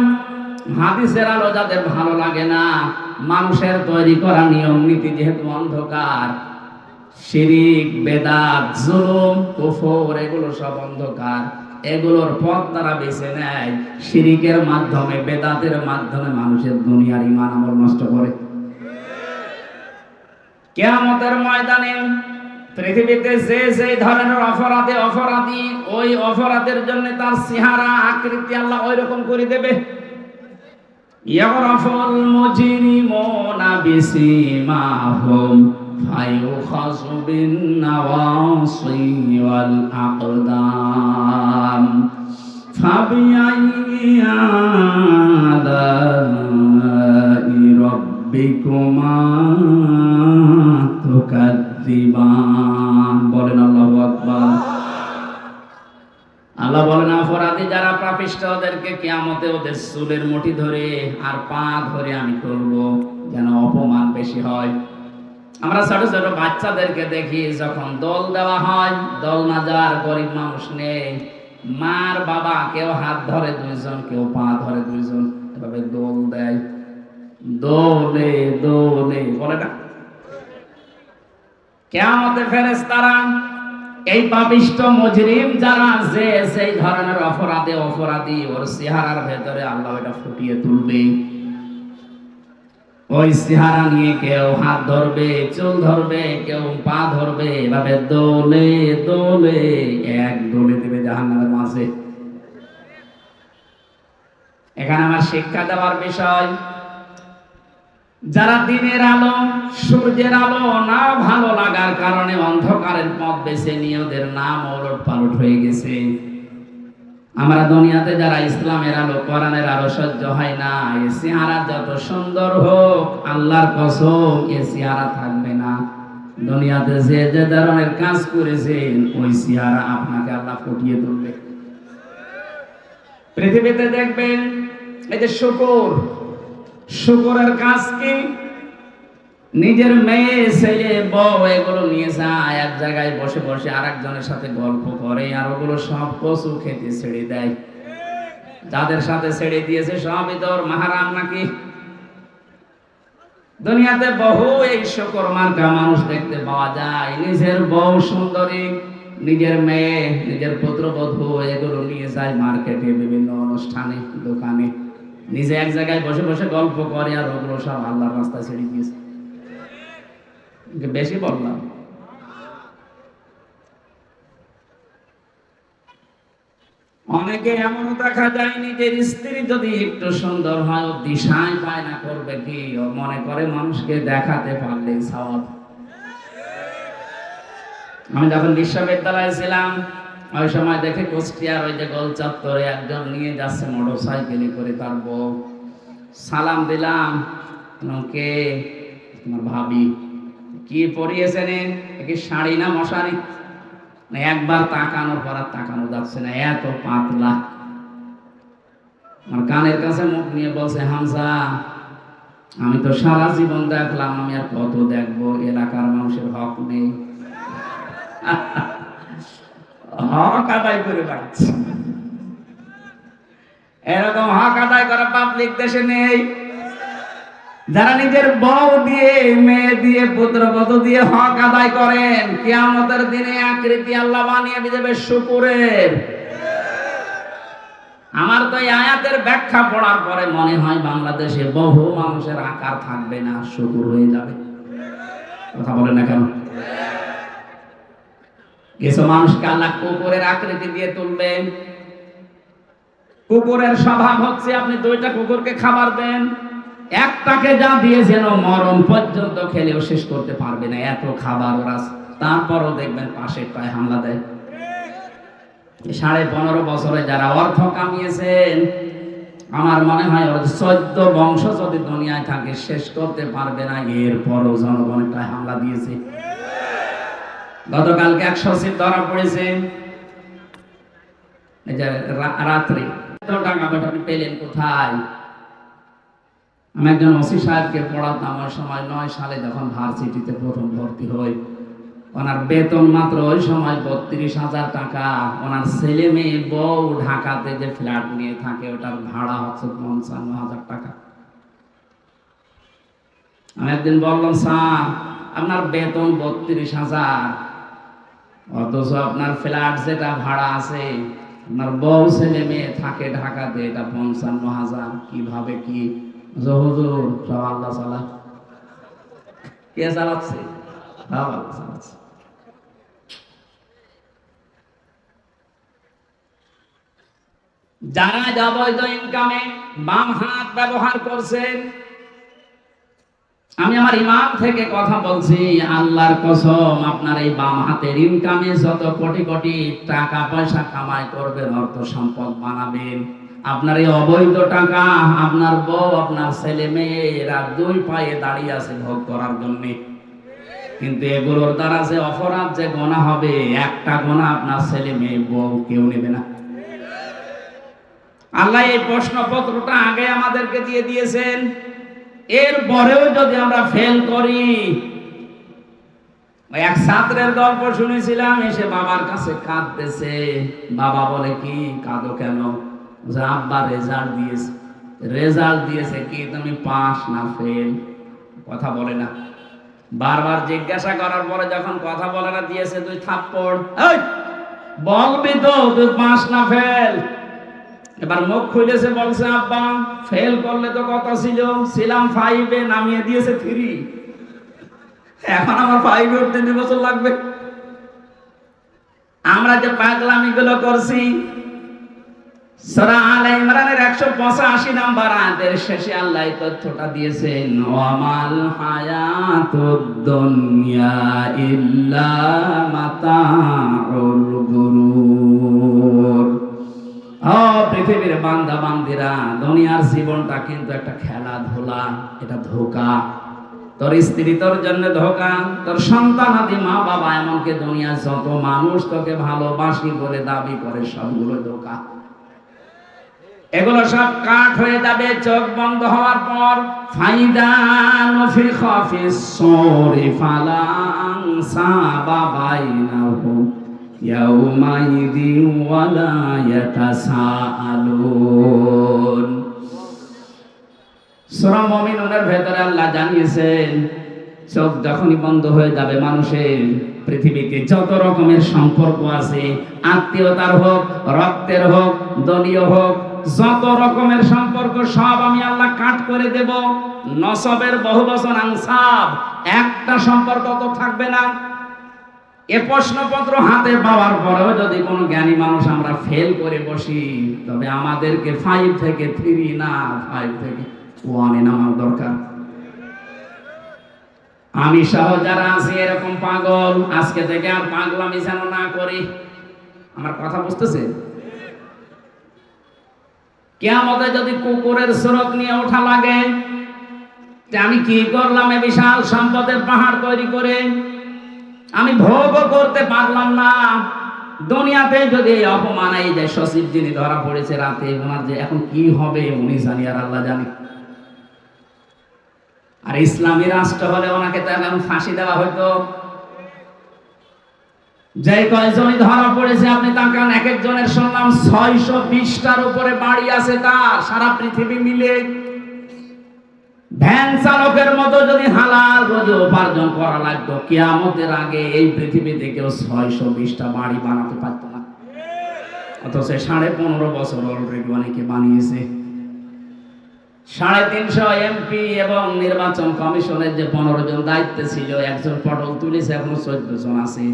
হাদিসের আলো যাদের ভালো লাগে না, মানুষের তৈরি করা নিয়ম নীতি যেহেতু অন্ধকার, শিরিক, বেদাত, জুলুম, কুফর, এগুলো সব অন্ধকার। এগুলোর পথ তারা বেছে নেয়, শিরিকের মাধ্যমে, বেদাতের মাধ্যমে মানুষের দুনিয়ার ঈমান আমল নষ্ট করে। কিয়ামতের ময়দানে পৃথিবীতে যে ধরনের অপরাধী ওই অপরাধের জন্য তার চেহারা আকৃতি আল্লাহ ওই রকম করে দেবে। ইয়ারাফুল মুজরিমুনা বিসিমাহুম ফায়ুখাযু বিন নাওয়াসি ওয়াল আকদাম ফাবিআইয়ি আলাই রাব্বিকুমা তুকাযযিবান। বলেন আল্লাহু আকবার। আল্লাহ বলেন অপরাধী যারা পাপিষ্ঠ ওদেরকে কিয়ামতে ওদের চুলের মুঠি ধরে আর পা ধরে আমি করব যেন অপমান বেশি হয়। আমরা ছোট ছোট বাচ্চাদেরকে দেখি যখন দোল দেওয়া হয়, দোল না যাওয়ার গরিব মানুষ নেই, মার বাবা কেউ হাত ধরে দুইজন, কেউ পা ধরে দুইজন, এভাবে দোল দেয়। দোলে দোলে বলে না। কিয়ামতে ফেরেশতারা এই পাপিষ্ঠ মুজরিম যারা সেই ধরনের অপরাধী ওর চেহারার ভেতরে আল্লাহ এটা ফুটিয়ে তুলবে। ওই চেহারা নিয়ে কেউ হাত ধরবে, চুল ধরবে, কেউ পা ধরবে, এভাবে দোলে দোলে এক দোলে দেবে জাহান্নামের মাঝে। এখানে আমার শিক্ষা দেওয়ার বিষয়, যারা দিনের আলো সূর্যের আলো না ভালো লাগার কারণে অন্ধকারের পথ বেছে নিয়ে ওদের নাম ওলট পালট হয়ে গেছে। আমরা দুনিয়াতে যারা ইসলামের আলো কোরআনের আলো সহ্য হয় না, এই চেহারা যত সুন্দর হোক আল্লাহর কসম এই চেহারা থাকবে না। দুনিয়াতে যে যে ধরনের কাজ করেছেন ওই চেহারা আপনাকে আল্লাহ ফুটিয়ে তুলবে। পৃথিবীতে দেখবেন এই যে শুকরের কাজ কি, নিজের মেয়ে ছেলে বউ এগুলো নিয়ে যায় এক জায়গায় বসে বসে আরেকজনের সাথে গল্প করে, আর ওগুলো সব কচু খেতে ছেড়ে দেয়। যাদের সাথে ছেড়ে দিয়েছে সবই তোর মাহারাম নাকি। দুনিয়াতে বহু এই শুকর মার্কা মানুষ দেখতে পাওয়া যায়, নিজের বউ সুন্দরী, নিজের মেয়ে, নিজের পুত্রবধূ এগুলো নিয়ে যায় মার্কেটে, বিভিন্ন অনুষ্ঠানে, দোকানে, নিজে এক জায়গায় বসে বসে গল্প করে, আর ওগুলো সব আল্লাহর রাস্তায় ছেড়ে দিয়েছে। বেশি বললাম। অনেকে এমনও দেখা যায় নিজের স্ত্রী যদি একটু সুন্দর হয় ও দিশায় পায় না, করবে কি, ও মনে করে মানুষকে দেখাতে পারলে সওয়াব। আমি যখন বিশ্ববিদ্যালয়ে ছিলাম ওই সময় দেখে কুষ্টিয়ার ওই যে গোল চত্বরে একজন নিয়ে যাচ্ছে মোটরসাইকেলে করে তার বউ। সালাম দিলাম, কে? তোমার ভাবি। কি পরিয়েছেন? কি শাড়ি না মশারি? একবার তাকানোর পর আর তাকানো যাচ্ছে না, এত পাতলা। আমার কানের কাছে মুখ নিয়ে বলছে, হামজা আমি তো সারা জীবন দেখলাম, আমি আর কত দেখবো, এলাকার মানুষের হক নেই। হক আদায় করে রাখছে। এরকম হক আদায় করা পাবলিক দেশে নেই। যারা নিজের বউ দিয়ে, মেয়ে দিয়ে, পুত্রবধূ দিয়ে হক আদায় করেন, কিয়ামতের দিনে আকৃতি আল্লাহ বানিয়ে দেবে শুকরের। আমার তো এই আয়াতের ব্যাখ্যা পড়ার পরে মনে হয় বাংলাদেশে বহু মানুষের আকার থাকবে না, শুকর হয়ে যাবে। কথা বলেন না কেন? কিছু মানুষকে আল্লাহ কুকুরের আকৃতি দিয়ে তুলবেন। কুকুরের স্বভাব হচ্ছে আপনি দুইটা কুকুরকে খাবার দেন, একটাকে যা দিয়েছেন ও মরণ পর্যন্ত খেলেও শেষ করতে পারবে না, এত খাবার ওরা। তারপরও দেখবেন পাশের পায়ে হামলা দেয়। 15.5 বছরে যারা অর্থ কামিয়েছেন, আমার মনে হয় 14 বংশ যদি দুনিয়ায় থাকে শেষ করতে পারবে না, এরপরও জনগণের পায়ে হামলা দিয়েছে। গতকালকে 100 ধরা পড়েছে। এই যে রাত্রে টাকা আপনি পেলেন কোথায়? আমি একজন ওসি সাহেবকে পড়াতাম ওই সময় 9 সালে যখন ভার্সিটিতে প্রথম ভর্তি হই। ওনার বেতন মাত্র ওই সময় 32,000 টাকা। ওনার ছেলে মেয়ে বউ ঢাকাতে যে ফ্ল্যাট নিয়ে থাকে ওটার ভাড়া হচ্ছে 55,000 টাকা। আমি একদিন বললাম, স্যার আপনার বেতন 32,000, অথচ আপনার ফ্ল্যাট যেটা ভাড়া আছে, আপনার বউ ছেলে মেয়ে থাকে ঢাকাতে, এটা 55,000, কিভাবে কি? হুজুর সব আল্লাহ চালা। কে চালাচ্ছে? আল্লাহ চালাচ্ছে। যারা অবৈধ ইনকামে বাম হাত ব্যবহার করছেন, আমি আমার ইমাম থেকে কথা বলছি, আল্লাহর কসম, আপনার এই বাম হাতের ইনকামে যত কোটি কোটি টাকা পয়সা কামাই করবেন, অর্থ সম্পদ বানাবেন, আপনার এই অবৈধ টাকা আপনার বউ, আপনার ছেলে মেয়েরা দুই পায়ে দাঁড়িয়ে আছে ভোগ করার জন্য। কিন্তু এগুলোর দ্বারা যে অপরাধ, যে গোনা হবে, একটা গোনা আপনার ছেলে মেয়ে বউ কেউ নেবে না। আল্লাহ এই প্রশ্নপত্রটা আগে আমাদেরকে দিয়ে দিয়েছেন, এরপরেও যদি আমরা ফেল করি। এক ছাত্রের গল্প শুনেছিলাম, এসে বাবার কাছে কাঁদতেছে। বাবা বলে, কি কাঁদো কেন? আব্বা রেজাল্ট দিয়েছে কি, তুমি পাস না ফেল? কথা বলে না। বারবার জিজ্ঞাসা করার পরে যখন কথা বলে না, দিয়েছে তুই থাপ্পড়। বলবি তো তুই পাস না ফেল? এবার মুখ খুলেছে, বলছে, আব্বা ফেল করলে তো কথা ছিলাম 5-এ, নামিয়ে দিয়েছে 3, এখন আমার 5-এ উঠতে 2 বছর লাগবে। আমরা যে পাগলামি গুলো করছি, সূরা আলে ইমরানের 185 নম্বর আয়াতের শেষে আল্লাহ এই তথ্যটা দিয়েছেন, ওয়ামাল হায়াতুদ দুনিয়া ইল্লা মাতাউল গুরুর। পৃথিবীর বান্দা বান্দিরা, দুনিয়ার জীবনটা কিন্তু একটা খেলাধুলা, এটা ধোঁকা। তোর স্ত্রী তোর জন্য ধোঁকা, তোর সন্তান আদি মা বাবা, এমনকি দুনিয়ার যত মানুষ তোকে ভালোবাসি বলে দাবি করে, সবগুলো ধোঁকা। এগুলো সব কাট হয়ে যাবে চোখ বন্ধ হওয়ার পর। ফাইদা নফিখা ফিস সূরি ফালা আনসাবা বাইনাহুম ইয়াউমাইযিন ওয়ালা ইয়াতাসাআলুন। সূরা মুমিনুনের ভেতরে আল্লাহ জানিয়েছেন, চোখ যখনই বন্ধ হয়ে যাবে মানুষের, পৃথিবীতে যত রকমের সম্পর্ক আছে, আত্মীয়তার হোক, রক্তের হোক, দলীয় হোক, যত রকমের সম্পর্ক সব আমি আল্লাহ কাট করে দেব। নসবের বহুবচন আনসাব, একটা সম্পর্ক তো থাকবে না। এ প্রশ্নপত্র হাতে পাওয়ার পরেও যদি কোনো জ্ঞানী মানুষ আমরা ফেল করে বসি, তবে আমাদেরকে 5 থেকে 3 না, 5 থেকে 1-এ নামার দরকার। আমি সহ যারা আছি এরকম পাগল, আজকে থেকে আর পাগলামি যেন না করি। আমার কথা বুঝতেছে? কিয়ামতে যদি কুকুরের সুরত নিয়ে ওঠা লাগে, যে আমি কি করলাম এ বিশাল সম্পদের পাহাড় তৈরি করে, আমি ভোগও করতে পারলাম না। দুনিয়াতে যদি এই অপমান, এই যে সচিব যিনি ধরা পড়েছে রাতে, ওনার যে এখন কি হবে উনি জানি, আর আল্লাহ জানি। আর ইসলামী রাষ্ট্র হলে ওনাকে তো এখন ফাঁসি দেওয়া হতো। যে কয়জনই ধরা পড়েছে আপনি তাকান, এক একজনের শুনলাম 620টার উপরে বাড়ি আছে তার, সারা পৃথিবী মিলে। ভ্যান চালকের মতো যদি হালাল রোজে উপার্জন করা লাগতো, কিয়ামতের আগে এই পৃথিবীতে কেউ 620টা বাড়ি বানাতে পারতো না। অথচ 15.5 বছর অলরেডি অনেকে বানিয়েছে। 350 এমপি এবং নির্বাচন কমিশনের যে 15 জন দায়িত্বে ছিল, একজন পটল তুলেছে, এখন 14 জন আছে।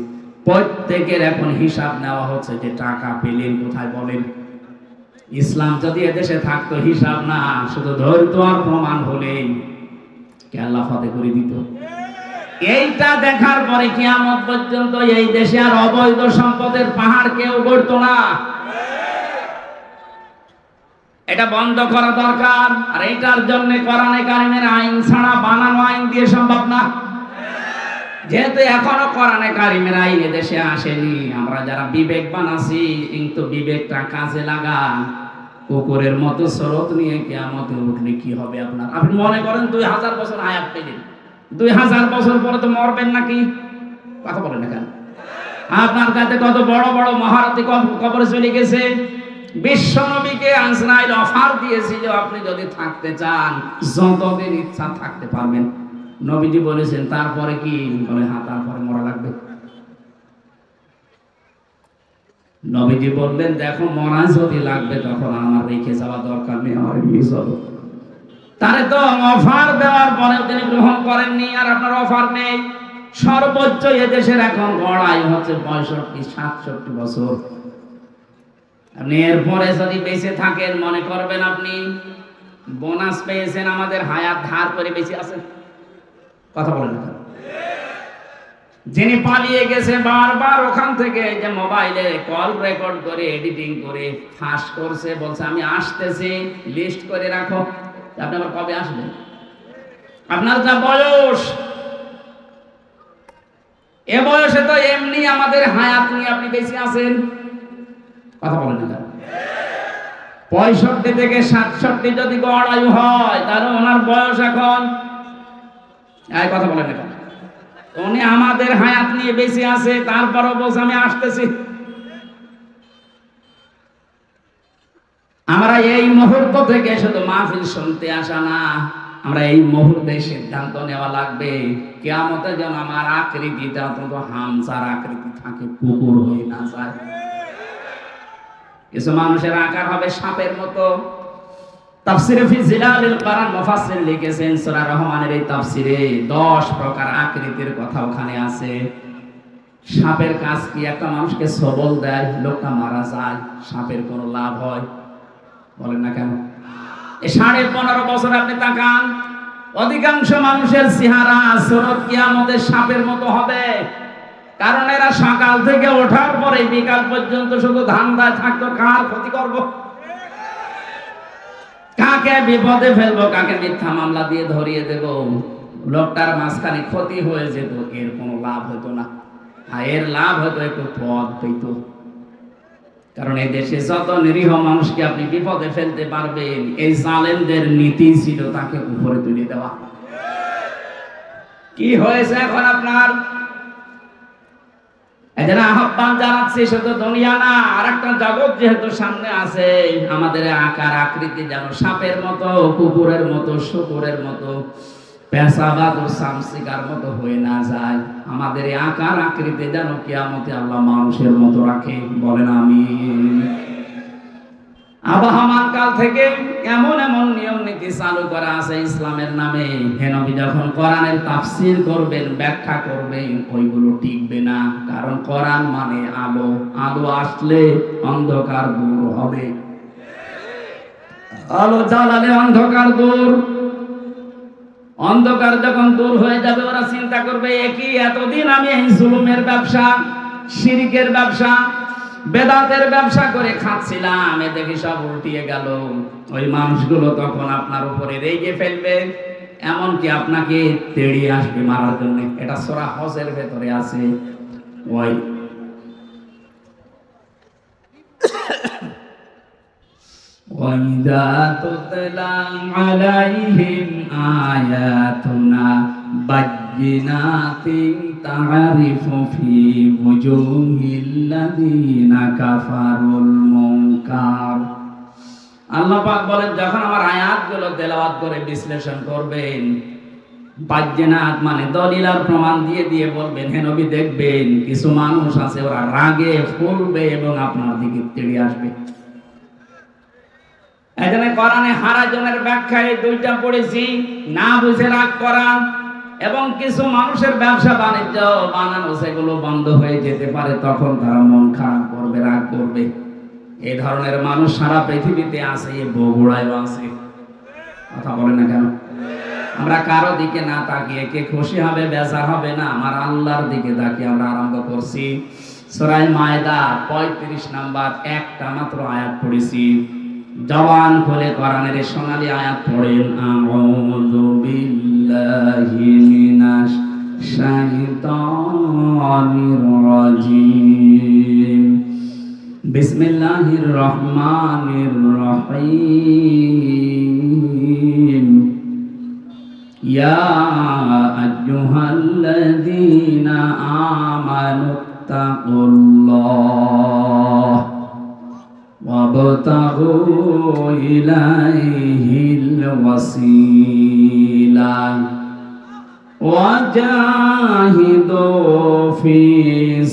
প্রত্যেকের এখন হিসাব নেওয়া হচ্ছে যে টাকা পেলেন কোথায়, বলেন। ইসলাম যদি এদেশে থাকতো, হিসাব না, শুধু ধৈর্য আর প্রমাণ হলেই কে আল্লাহ ফাতে করে দিত। এইটা দেখার পরে কিয়ামত পর্যন্ত এই দেশে আর অবৈধ সম্পদের পাহাড় কেউ গড়তো না। এটা বন্ধ করা দরকার। আর এটার জন্য কোরআনে কারিমের আইন ছাড়া বানানো আইন দিয়ে সম্ভব না। যেহেতু এখনো কোরআনে কারিমের আইন এদেশে আসেনি, আমরা যারা বিবেকবান আছি, কিন্তু বিবেকটা কাজে লাগান। কুকুরের মতো স্রোত নিয়ে কিয়ামতে উঠলে কি হবে আপনার? আপনি মনে করেন 2000 বছর হায়াত পেলেন, 2000 বছর পরে তো মরবেন নাকি? কথা বলেন না কেন? আপনার কাছে কত বড় বড় মহারথী কবরে চলে গেছে। বিশ্বনবীকে আজরাইল অফার দিয়েছিল, আপনি যদি থাকতে চান যতদিন ইচ্ছা থাকতে পারবেন। নবীজি বলেছেন তারপরে কি? বলে হ্যাঁ, তারপরে মরা লাগবে। নবীজি বললেন, দেখো মরা যদি লাগবে তখন আমার রেখে যাওয়া দরকার নেই, আমার নিয়ে চলো। তারে তো অফার দেওয়ার পরে তিনি গ্রহণ করেননি, আর আপনার অফার নেই। সর্বোচ্চ এদেশের এখন গড় আয়ু হচ্ছে 65-67 বছর। আপনি এরপরে যদি বেঁচে থাকেন মনে করবেন আপনি বোনাস পেয়েছেন, আমাদের হায়াত ধার করে বেঁচে আছেন। কথা বলেন না। যিনি পালিয়ে গেছে বারবার ওখান থেকে, যে মোবাইলে কল রেকর্ড করে এডিটিং করে ফাঁস করছে, বলছে আমি আসতেছি, লিস্ট করে রাখো, আপনি আবার কবে আসবেন? আপনার যা বয়স, এ বয়সে তো এমনি আমাদের হায়াত নিয়ে আপনি বেঁচে আছেন। কথা বলেন না। 65 থেকে 67 যদি গড় আয়ু হয়, তাহলে ওনার বয়স এখন, কথা বলেন না, উনি আমাদের হায়াত নিয়ে বেঁচে আছে, তারপরও বলছে আমি আসতেছি। আমরা এই মুহূর্ত থেকে শুধু মাহফিল শুনতে আসা না, আমরা এই মুহূর্তে সিদ্ধান্ত নেওয়া লাগবে কিয়ামতে যেন আমার আকৃতিটা অন্তত হামসার আকৃতি থাকে, কুকুর হয়ে না যায়। কিছু মানুষের আকার হবে সাপের মতো। তাফসিরে ফি জিলালিল কোরআন মুফাসসির লিখেছেন, সূরা রহমানের এই তাফসিরে 10 প্রকার আকৃতির কথা ওখানে আছে। সাপের কাজ কি? একটা মানুষকে সবল দেয়, লোকটা মারা যায়, সাপের কোনো লাভ হয়? বলেন না কেন? এই 15.5 বছর আপনি তাকান, অধিকাংশ মানুষের চেহারা সুরত কিয়ামতের সাপের মতো হবে। কারণ এরা সকাল থেকে ওঠার পরে বিকাল পর্যন্ত শুধু ধান্দায় থাকতো, কার ক্ষতি করব, কাকে বিপদে ফেলবো, কাকে মিথ্যা মামলা দিয়ে ধরিয়ে দেব। লোকটার মাঝখানে ক্ষতি হয়ে যেত, এর কোনো লাভ হতো না। আর এর লাভ হতো একটু পদ পেত। কারণ এই দেশে যত নিরীহ মানুষকে আপনি বিপদে ফেলতে পারবেন, এই জালেমদের নীতি ছিল তাকে উপরে তুলে দেওয়া। কি হয়েছে এখন আপনার? এজন্য আহ্বান জানাচ্ছি, শুধু দুনিয়া না, আরেকটা জগৎ যেহেতু সামনে আছে, আমাদের আকার আকৃতি যেন সাপের মতো, কুকুরের মতো, শুকুরের মতো, পেশাবাদ ও সামসিকার মতো হয়ে না যায়। আমাদের এই আকার আকৃতি যেন কিয়ামতে আল্লাহ মানুষের মতো রাখে। বলেন আমিন। আবহমান কাল থেকে এমন এমন নিয়ম নীতি চালু করা আছে ইসলামের নামে, হে নবী যখন কোরআনের তাফসীর করবেন, ব্যাখ্যা করবেন, ওইগুলো টিকবে না। কারণ কোরআন মানে আলো, আলো আসলে অন্ধকার দূর হবে। আলো জ্বালালে অন্ধকার দূর। অন্ধকার যখন দূর হয়ে যাবে, ওরা চিন্তা করবে একই এতদিন আমি এই জুলুমের ব্যবসা, শিরকের ব্যবসা, বেদাতের ব্যবসা করে খাচ্ছিলাম, এ দেখি সব উল্টিয়ে গেল। ওই মানুষগুলো তখন আপনার উপরে রেগে ফেলবে, এমনকি আপনাকে তেড়িয়ে আসবে মারার জন্য। এটা সূরা হজের ভেতরে আছে। ওই وَإِذَا تُتْلَى عَلَيْهِمْ آيَاتُنَا بَيِّنَاتٍ تَعْرِفُ فِي وُجُوهِ الَّذِينَ كَفَرُوا الْمُنكَرَ। আল্লাহ পাক বলেন, যখন আমার আয়াতগুলো তেলাওয়াত করে বিশ্লেষণ করবেন, বায়্যিনাত মানে দলিল আর প্রমাণ দিয়ে দিয়ে বলবেন, হে নবী দেখবেন কিছু মানুষ আছে ওরা রাগে ফুলবে এবং আপনার দিকে তেড়ে আসবে। এখানে কোরআনে হারাজনের ব্যাখ্যায় দুইটা পড়েছি, না বুঝে রাগ করা এবং কিছু মানুষের ব্যবসা বাণিজ্য বানানো সেগুলো বন্ধ হয়ে যেতে পারে, তখন তারা মন খারাপ করবে, রাগ করবে। এই ধরনের মানুষ সারা পৃথিবীতে আছে, বগুড়ায়ও আছে। কথা বলে না কেন? আমরা কারো দিকে না তাকিয়ে কে খুশি হবে বেজার হবে না, আমার আল্লাহর দিকে তাকিয়ে আমরা আরম্ভ করছি। সূরা মায়দা 35 নাম্বার একটা মাত্র আয়াত পড়েছি। জবান খুলে কোরআনের সোনালী আয়াত পড়েন, আউযু বিল্লাহি মিনাশ শাইতানির রাজিম, বিসমিল্লাহির রহমানির রহিম, ইয়া আইয়ুহাল্লাযীনা আমানুত্তাকুল্লাহ وابتغوا إليه الوسيلة وجاهدوا في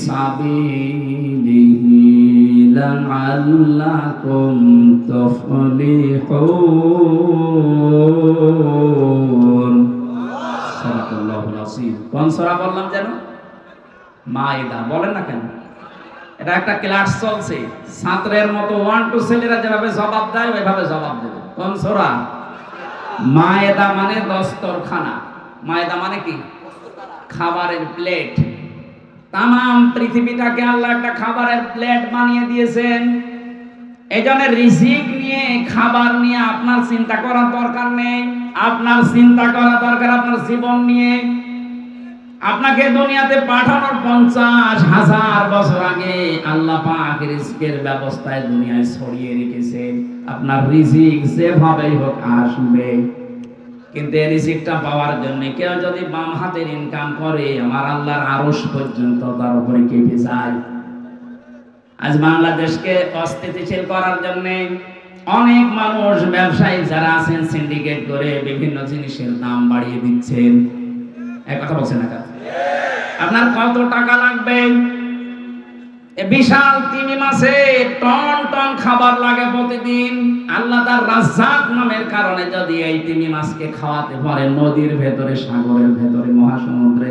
سبيله لعلكم تفلحون। সাদাকাল্লাহুল আযীম। কোন সূরা বললাম যেন? মায়দা। বলেন না কেন? এটা একটা ক্লাস চলছে, ছাত্রের মতো 1 2 ছেলেরা যেভাবে জবাব দেয় ওইভাবে জবাব দেবে। কোন সূরা? মায়েদা মানে দস্তরখানা। মায়েদা মানে কি? খাবারের প্লেট। তামাম পৃথিবীটাকে আল্লাহ একটা খাবারের প্লেট বানিয়ে দিয়েছেন। এইজন্য রিজিক নিয়ে, খাবার নিয়ে আপনার চিন্তা করার দরকার নেই। আপনার চিন্তা করা দরকার আপনার জীবন নিয়ে। আপনাকে দুনিয়াতে পাঠানোর 50,000 বছর আগে আল্লাহ পাক রিজিকের ব্যবস্থায় দুনিয়ায় ছড়িয়ে রেখেছেন। আপনার রিজিক যেভাবেই হোক আসবে। কিন্তু এই রিজিকটা পাওয়ার জন্য কেউ যদি বাম হাতের ইনকাম করে, আমার আল্লাহর আরশ পর্যন্ত তার উপরে কেঁপে যায়। আজ বাংলাদেশকে অস্থিতিশীল করার জন্য অনেক মানুষ, ব্যবসায়ী যারা আছেন, সিন্ডিকেট করে বিভিন্ন জিনিসের দাম বাড়িয়ে দিচ্ছেন। এক কথা বলছেন না? আপনার কত টাকা লাগবে? বিশাল তিমি মাছে টন টন খাবার লাগে প্রতিদিন। আল্লাহ তার রাজ্জাক নামের কারণে যদি এই তিমি মাছকে খাওয়াতে পারে নদীর ভেতরে, সাগরের ভেতরে, মহাসমুদ্রে,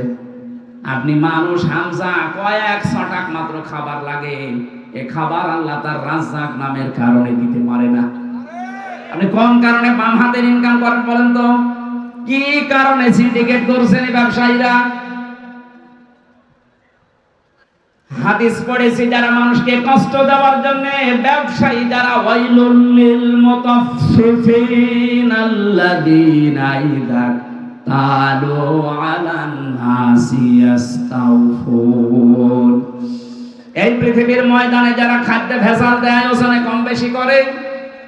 আপনি মানুষ হামজা কয়েক ছটাক মাত্র খাবার লাগে। এ খাবার আল্লাহ তার রাজ্জাক নামের কারণে দিতে পারে না। আপনি কোন কারণে বাম হাতের ইনকাম করেন বলেন তো? কি কারণে সিন্ডিকেট করছেন এই ব্যবসায়ীরা? হাদিস পড়েছি, যারা মানুষকে কষ্ট দেওয়ার জন্য ব্যবসায়ী যারা, ওয়াইলুল লিল মুতাফফিফিন আল্লাযীনা ইযা তালু আলান নাসি ইস্তাওফুন। এই পৃথিবীর ময়দানে যারা খাদ্যে ভেজাল দেয়, ওজনে কম বেশি করে,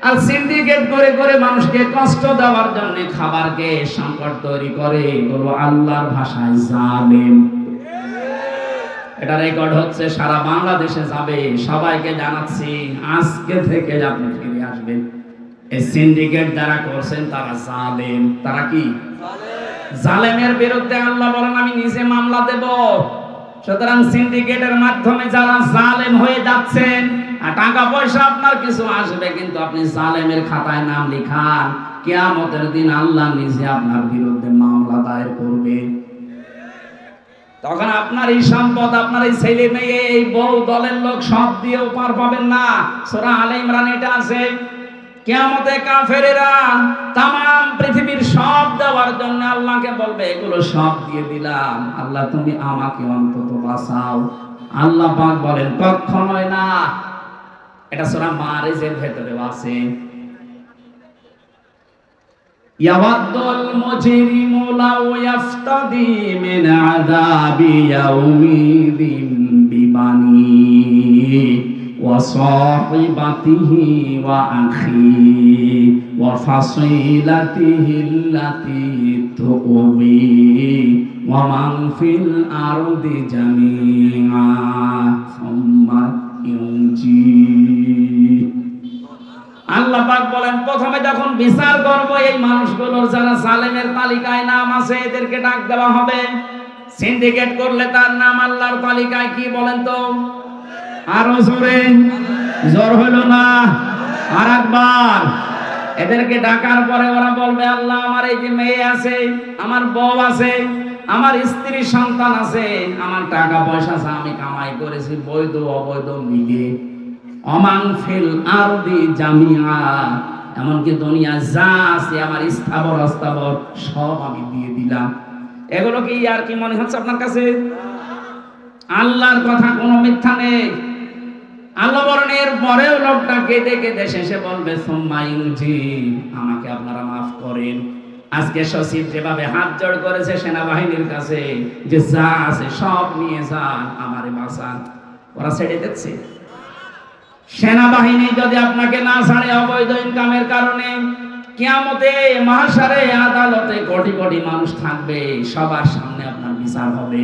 আর সিন্ডিকেট করে করে মানুষকে কষ্ট দেওয়ার জন্য খাবারকে সংকট তৈরি করে, বলো আল্লাহর ভাষায় জালেম। এটা রেকর্ড হচ্ছে, সারা বাংলাদেশে যাবে। সবাইকে জানাচ্ছি, আজকে থেকে আপনি ফিরে আসবেন। এই সিন্ডিকেট যারা করছেন তারা জালেম। তারা কি? জালেমের বিরুদ্ধে আল্লাহ বলেন আমি নিজে মামলা দেব। সুতরাং সিন্ডিকেটের মাধ্যমে যারা জালেম হয়ে যাচ্ছেন, আর টাকা পয়সা আপনার কিছু আসবে, কিন্তু আপনি জালেমের খাতায় নাম লিখান, কিয়ামতের দিন আল্লাহ নিজে আপনার বিরুদ্ধে মামলা দায়ের করবে। তখন আপনার এই সম্পদ, আপনার এই ছেলে মেয়ে, এই বউ, দলের লোক সব দিয়েও পার পাবেন না। সূরা আলে ইমরান এটা আছে। কিয়ামতে কাফেরেরা তামাম পৃথিবীর সব দেওয়ার জন্য আল্লাহকে বলবে এগুলো সব দিয়ে দিলাম, আল্লাহ তুমি আমাকে অন্তত বাঁচাও। আল্লাহ পাক বলেন কখনোই না। এটা সূরা মারিজের ভেতরে আছে। ইয়াওয়াদুল মুজরিমু লাউ ইয়াফতাদি মিন আযাবি ইয়াউমিদিন বিবানি ওয়া সাহিবাতিহি ওয়া আখি ওয়া ফাসিলাতিহি আল্লাতী তুবি ওয়া মান ফিল আরদি জামিআ সুম্মা ইউনজি। আল্লাহ পাক বলেন প্রথমে যখন বিচার করব, এই মানুষগুলোর যারা জালেমের তালিকায় নাম আছে এদেরকে ডাক দেওয়া হবে। সিন্ডিকেট করলে তার নাম আল্লাহর তালিকায় কি বলেন তো? আরো জোরে, জোর হলো না, আর একবার। এদেরকে ডাকার পরে ওরা বলবে আল্লাহ আমার এই যে মেয়ে আছে, আমার বউ আছে, আমার স্ত্রী সন্তান আছে, আমার টাকা পয়সা আছে, আমি কামাই করেছি বৈধ অবৈধ মিলিয়ে, অমান ফিল আরদি জামিআ, এমনকি দুনিয়া যা আছে আমার স্থাবর অস্থাবর সব আমি দিয়ে দিলাম। এগুলো কি আর কি মনে হচ্ছে আপনার কাছে? আল্লাহর কথা কোনো মিথ্যা নেই। আল্লাহ বলেন এর পরেও লোকটা কেঁদে কেঁদে শেষে বলবে সুম্মা ইউনজি, আমাকে আপনারা মাফ করেন। আজকে সচিব যেভাবে হাত জোড় করেছে সেনাবাহিনীর কাছে যে যা আছে সব নিয়ে যান, আমারে বাঁচান, ওরা ছেড়ে দিচ্ছে। সেনাবাহিনী যদি আপনাকে না ছাড়ে অবৈধ ইনকামের কারণে, কিয়ামতে মাহশারে আদালতে কোটি কোটি মানুষ থাকবে, সবার সামনে আপনার বিচার হবে।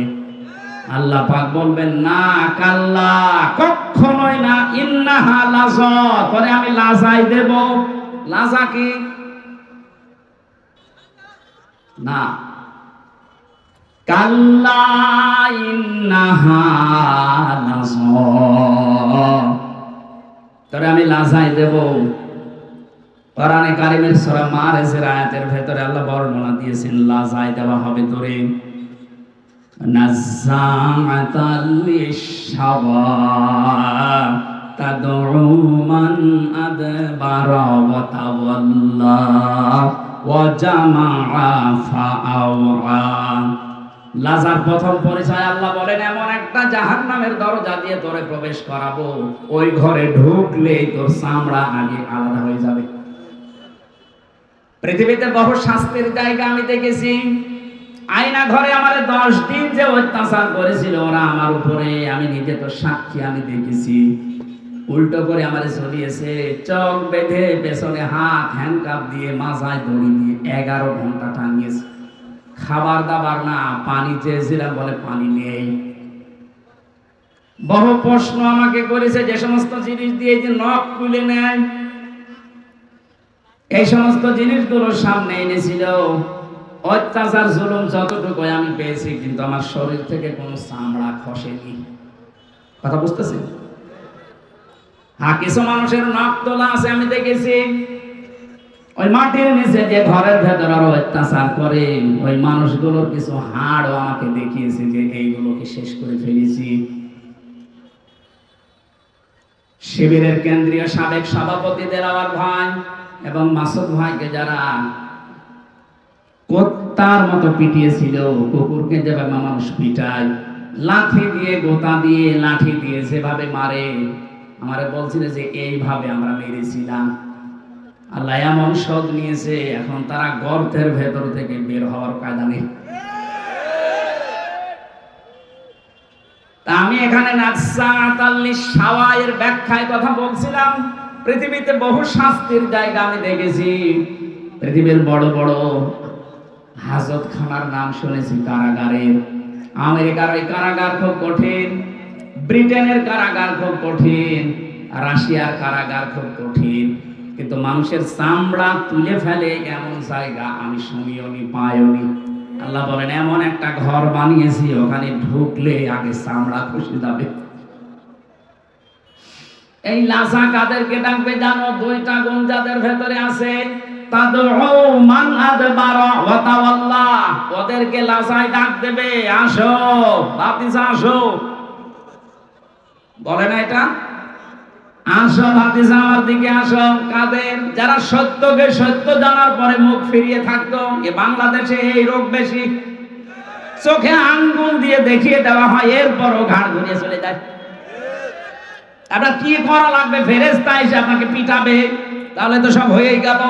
আল্লাহ পাক বলবেন না, কাল্লা, কখনোই না, ইন্নাহা লাযা, পরে আমি লাজাই দেব। লাজা কি? না, কাল্লা ইন্নাহা লাযা, তবে আমি লাজাই দেব। কোরআনে কারিমের সূরা মারিজের আয়াতের ভেতরে আল্লাহ বর্ণনা দিয়েছেন লাজাই দেওয়া হবে তোরে। নাযাআতাল লিশাওয়া তাদউ মান আদবারা ওয়া তাওয়াল্লা ওয়া জামাআ ফাআওয়া। লাজার প্রথম পরিচয় আল্লাহ বলেন, এমন একটা জাহান্নামের দরজা দিয়ে তোরে প্রবেশ করাবো, ওই ঘরে ঢুকলেই তোর চামড়া আগে আলাদা হয়ে যাবে। পৃথিবীতে বহু শাস্তির জায়গা আমি দেখেছি। আয়না ঘরে আমার 10 দিন যে অত্যাচার করেছিল ওরা আমার উপরে, আমি নিজে তো সাক্ষী, আমি দেখেছি। উল্টো করে আমারে চলিয়েছে, চোখ বেঁধে পেছনে হাত হ্যান্ডকাপ দিয়ে মাথায় দড়ি দিয়ে 11 ঘন্টা টানিয়েছে। খাবার দাবার না, পানি চেয়েছিলাম, বলে পানি নেই। বহু প্রশ্ন আমাকে করেছে, যে সমস্ত জিনিস দিয়ে যে নখ তুলে নেয়, এই সমস্ত জিনিসগুলোর সামনে এনেছিল। অত্যাচার জুলুম যতটুকু আমি পেয়েছি, কিন্তু আমার শরীর থেকে কোনো চামড়া খসেনি। কথা বুঝতেছেন? হ্যাঁ, কিছু মানুষের নখ তোলা আছে আমি দেখেছি। ওই মাটির নিচে যে ঘরের ভেতর আরো অত্যাচার করে, ওই মানুষগুলোর কিছু হাড়ও আমাকে দেখিয়েছে যে এইগুলোকে শেষ করে ফেলেছি। শিবিরের কেন্দ্রীয় সাবেক সভাপতি দেলাওয়ার ভাই এবং মাসুদ ভাইকে যারা কুত্তার মতো পিটিয়েছিল, কুকুরকে যেভাবে মানুষ পিটায়, লাঠি দিয়ে, গোতা দিয়ে, লাঠি দিয়ে যেভাবে মারে, আমারে বলছিল যে এইভাবে আমরা মেরেছিলাম। আল্লাহ এমন শোধ নিয়েছে, এখন তারা গর্তের ভেতর থেকে বের হওয়ার কায়দা নেই। তা আমি এখানে নাযাআতাল লিশাওয়া এর ব্যাখ্যায় কথা বলছিলাম। পৃথিবীতে বহু শাস্তির জায়গা আমি দেখেছি। পৃথিবীর বড় বড় হাজতখানার নাম শুনেছি, কারাগারের। আমেরিকার ওই কারাগার খুব কঠিন, ব্রিটেনের কারাগার খুব কঠিন, রাশিয়ার কারাগার খুব কঠিন। কিন্তু মানুষের চামড়া তুলে ফেলে এমন জায়গা আমি শুনিওনি, পাইওনি। আল্লাহ বলেন, এমন একটা ঘর বানিয়েছি, ওখানে ঢুকলে আগে চামড়া খসে যাবে। এই লাজা কাদেরকে ডাকবে জানো? 2টা গুণ যাদের ভেতরে আছে। তাদউ মান আদবারা ওয়া তাওয়াল্লা, ওদেরকে লাজায় ডাক দেবে, আসো ভাতিজা আসো। বলে না এটা? আসো ভাতিজা আমার দিকে আসো। কাদের? যারা সত্যকে সত্য জানার পরে মুখ ফিরিয়ে থাকতো। এ বাংলাদেশে এই রোগ বেশি। চোখে আঙ্গুল দিয়ে দেখিয়ে দেওয়া হয়, এরপরও ঘাড় ঘুরিয়ে চলে যায়। আপনার কি করা লাগবে? ফেরেশতা এসে আপনাকে পিটাবে, তাহলে তো সব হয়েই গেল।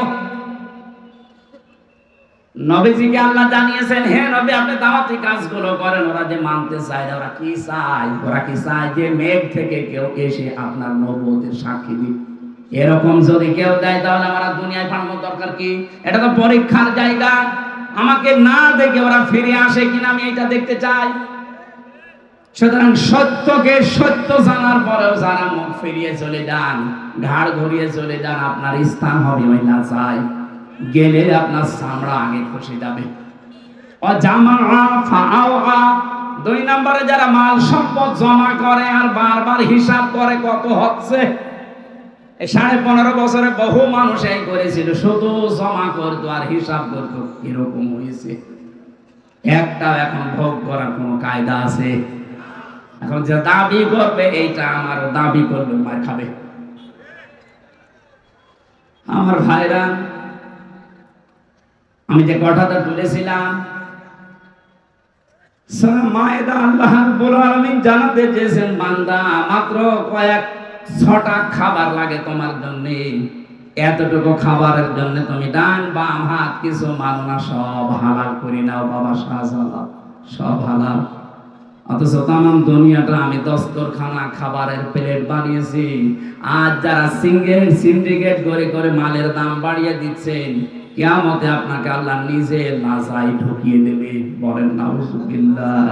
নবীজিকে আল্লাহ জানিয়েছেন, হে নবী, আপনি দাওয়াতি কাজগুলো করেন। ওরা যে মানতে চায় না, ওরা কি চায়? ওরা কি চায় যে মেঘ থেকে কেউ এসে আপনার নবুয়তের সাক্ষী দিক। এরকম যদি কেউ দেয়, তাহলে আমরা দুনিয়ায় পাঠানোর দরকার কি? এটা তো পরীক্ষার জায়গা। আমাকে না দেখে ওরা ফিরে আসে কিনা আমি এটা দেখতে চাই। সুতরাং সত্যকে সত্য জানার পরেও যারা মুখ ফিরিয়ে চলে যান, ঘাড় ঘুরিয়ে চলে যান, আপনার স্থান হবে ওই লাজায়। গেলে আপনার চামড়া আগে খসে যাবে। জামাআ ফাআওয়া, 2 নম্বরে যারা মাল সম্পদ জমা করে আর বারবার হিসাব করে কত হচ্ছে। এই 15.5 বছরে বহু মানুষ এই করেছিল, শুধু জমা করতো আর হিসাব করতো। এরকম হয়েছে। একটাও এখন ভোগ করার কোনো কায়দা আছে? এখন যে দাবি করবে এইটা আমার, দাবি করবে মার খাবে। আমার ভাইরা, আমি যে কথাটা তুলেছিলাম, সূরা মায়েদা আল্লাহ রাব্বুল আলামিন জানাতে চেয়েছেন, বান্দা মাত্র কয়েক 6টা খাবার লাগে তোমার জন্য। এতটুকু খাবারের জন্য তুমি ডান বাম হাত কিছু মানো না, সব হালাল করে নাও বাবা, শাহজালাল, সব হালাল। অথচ তামাম দুনিয়াটা আমি দস্তরখানা খাবারের প্লেট বানিয়েছি। আজ যারা সিন্ডিকেট করে করে মালের দাম বাড়িয়ে দিচ্ছেন, কিয়ামতে আপনাকে আল্লাহ নিজে লাজায় ঢুকিয়ে দেবে। বলেন নাউজুবিল্লাহ।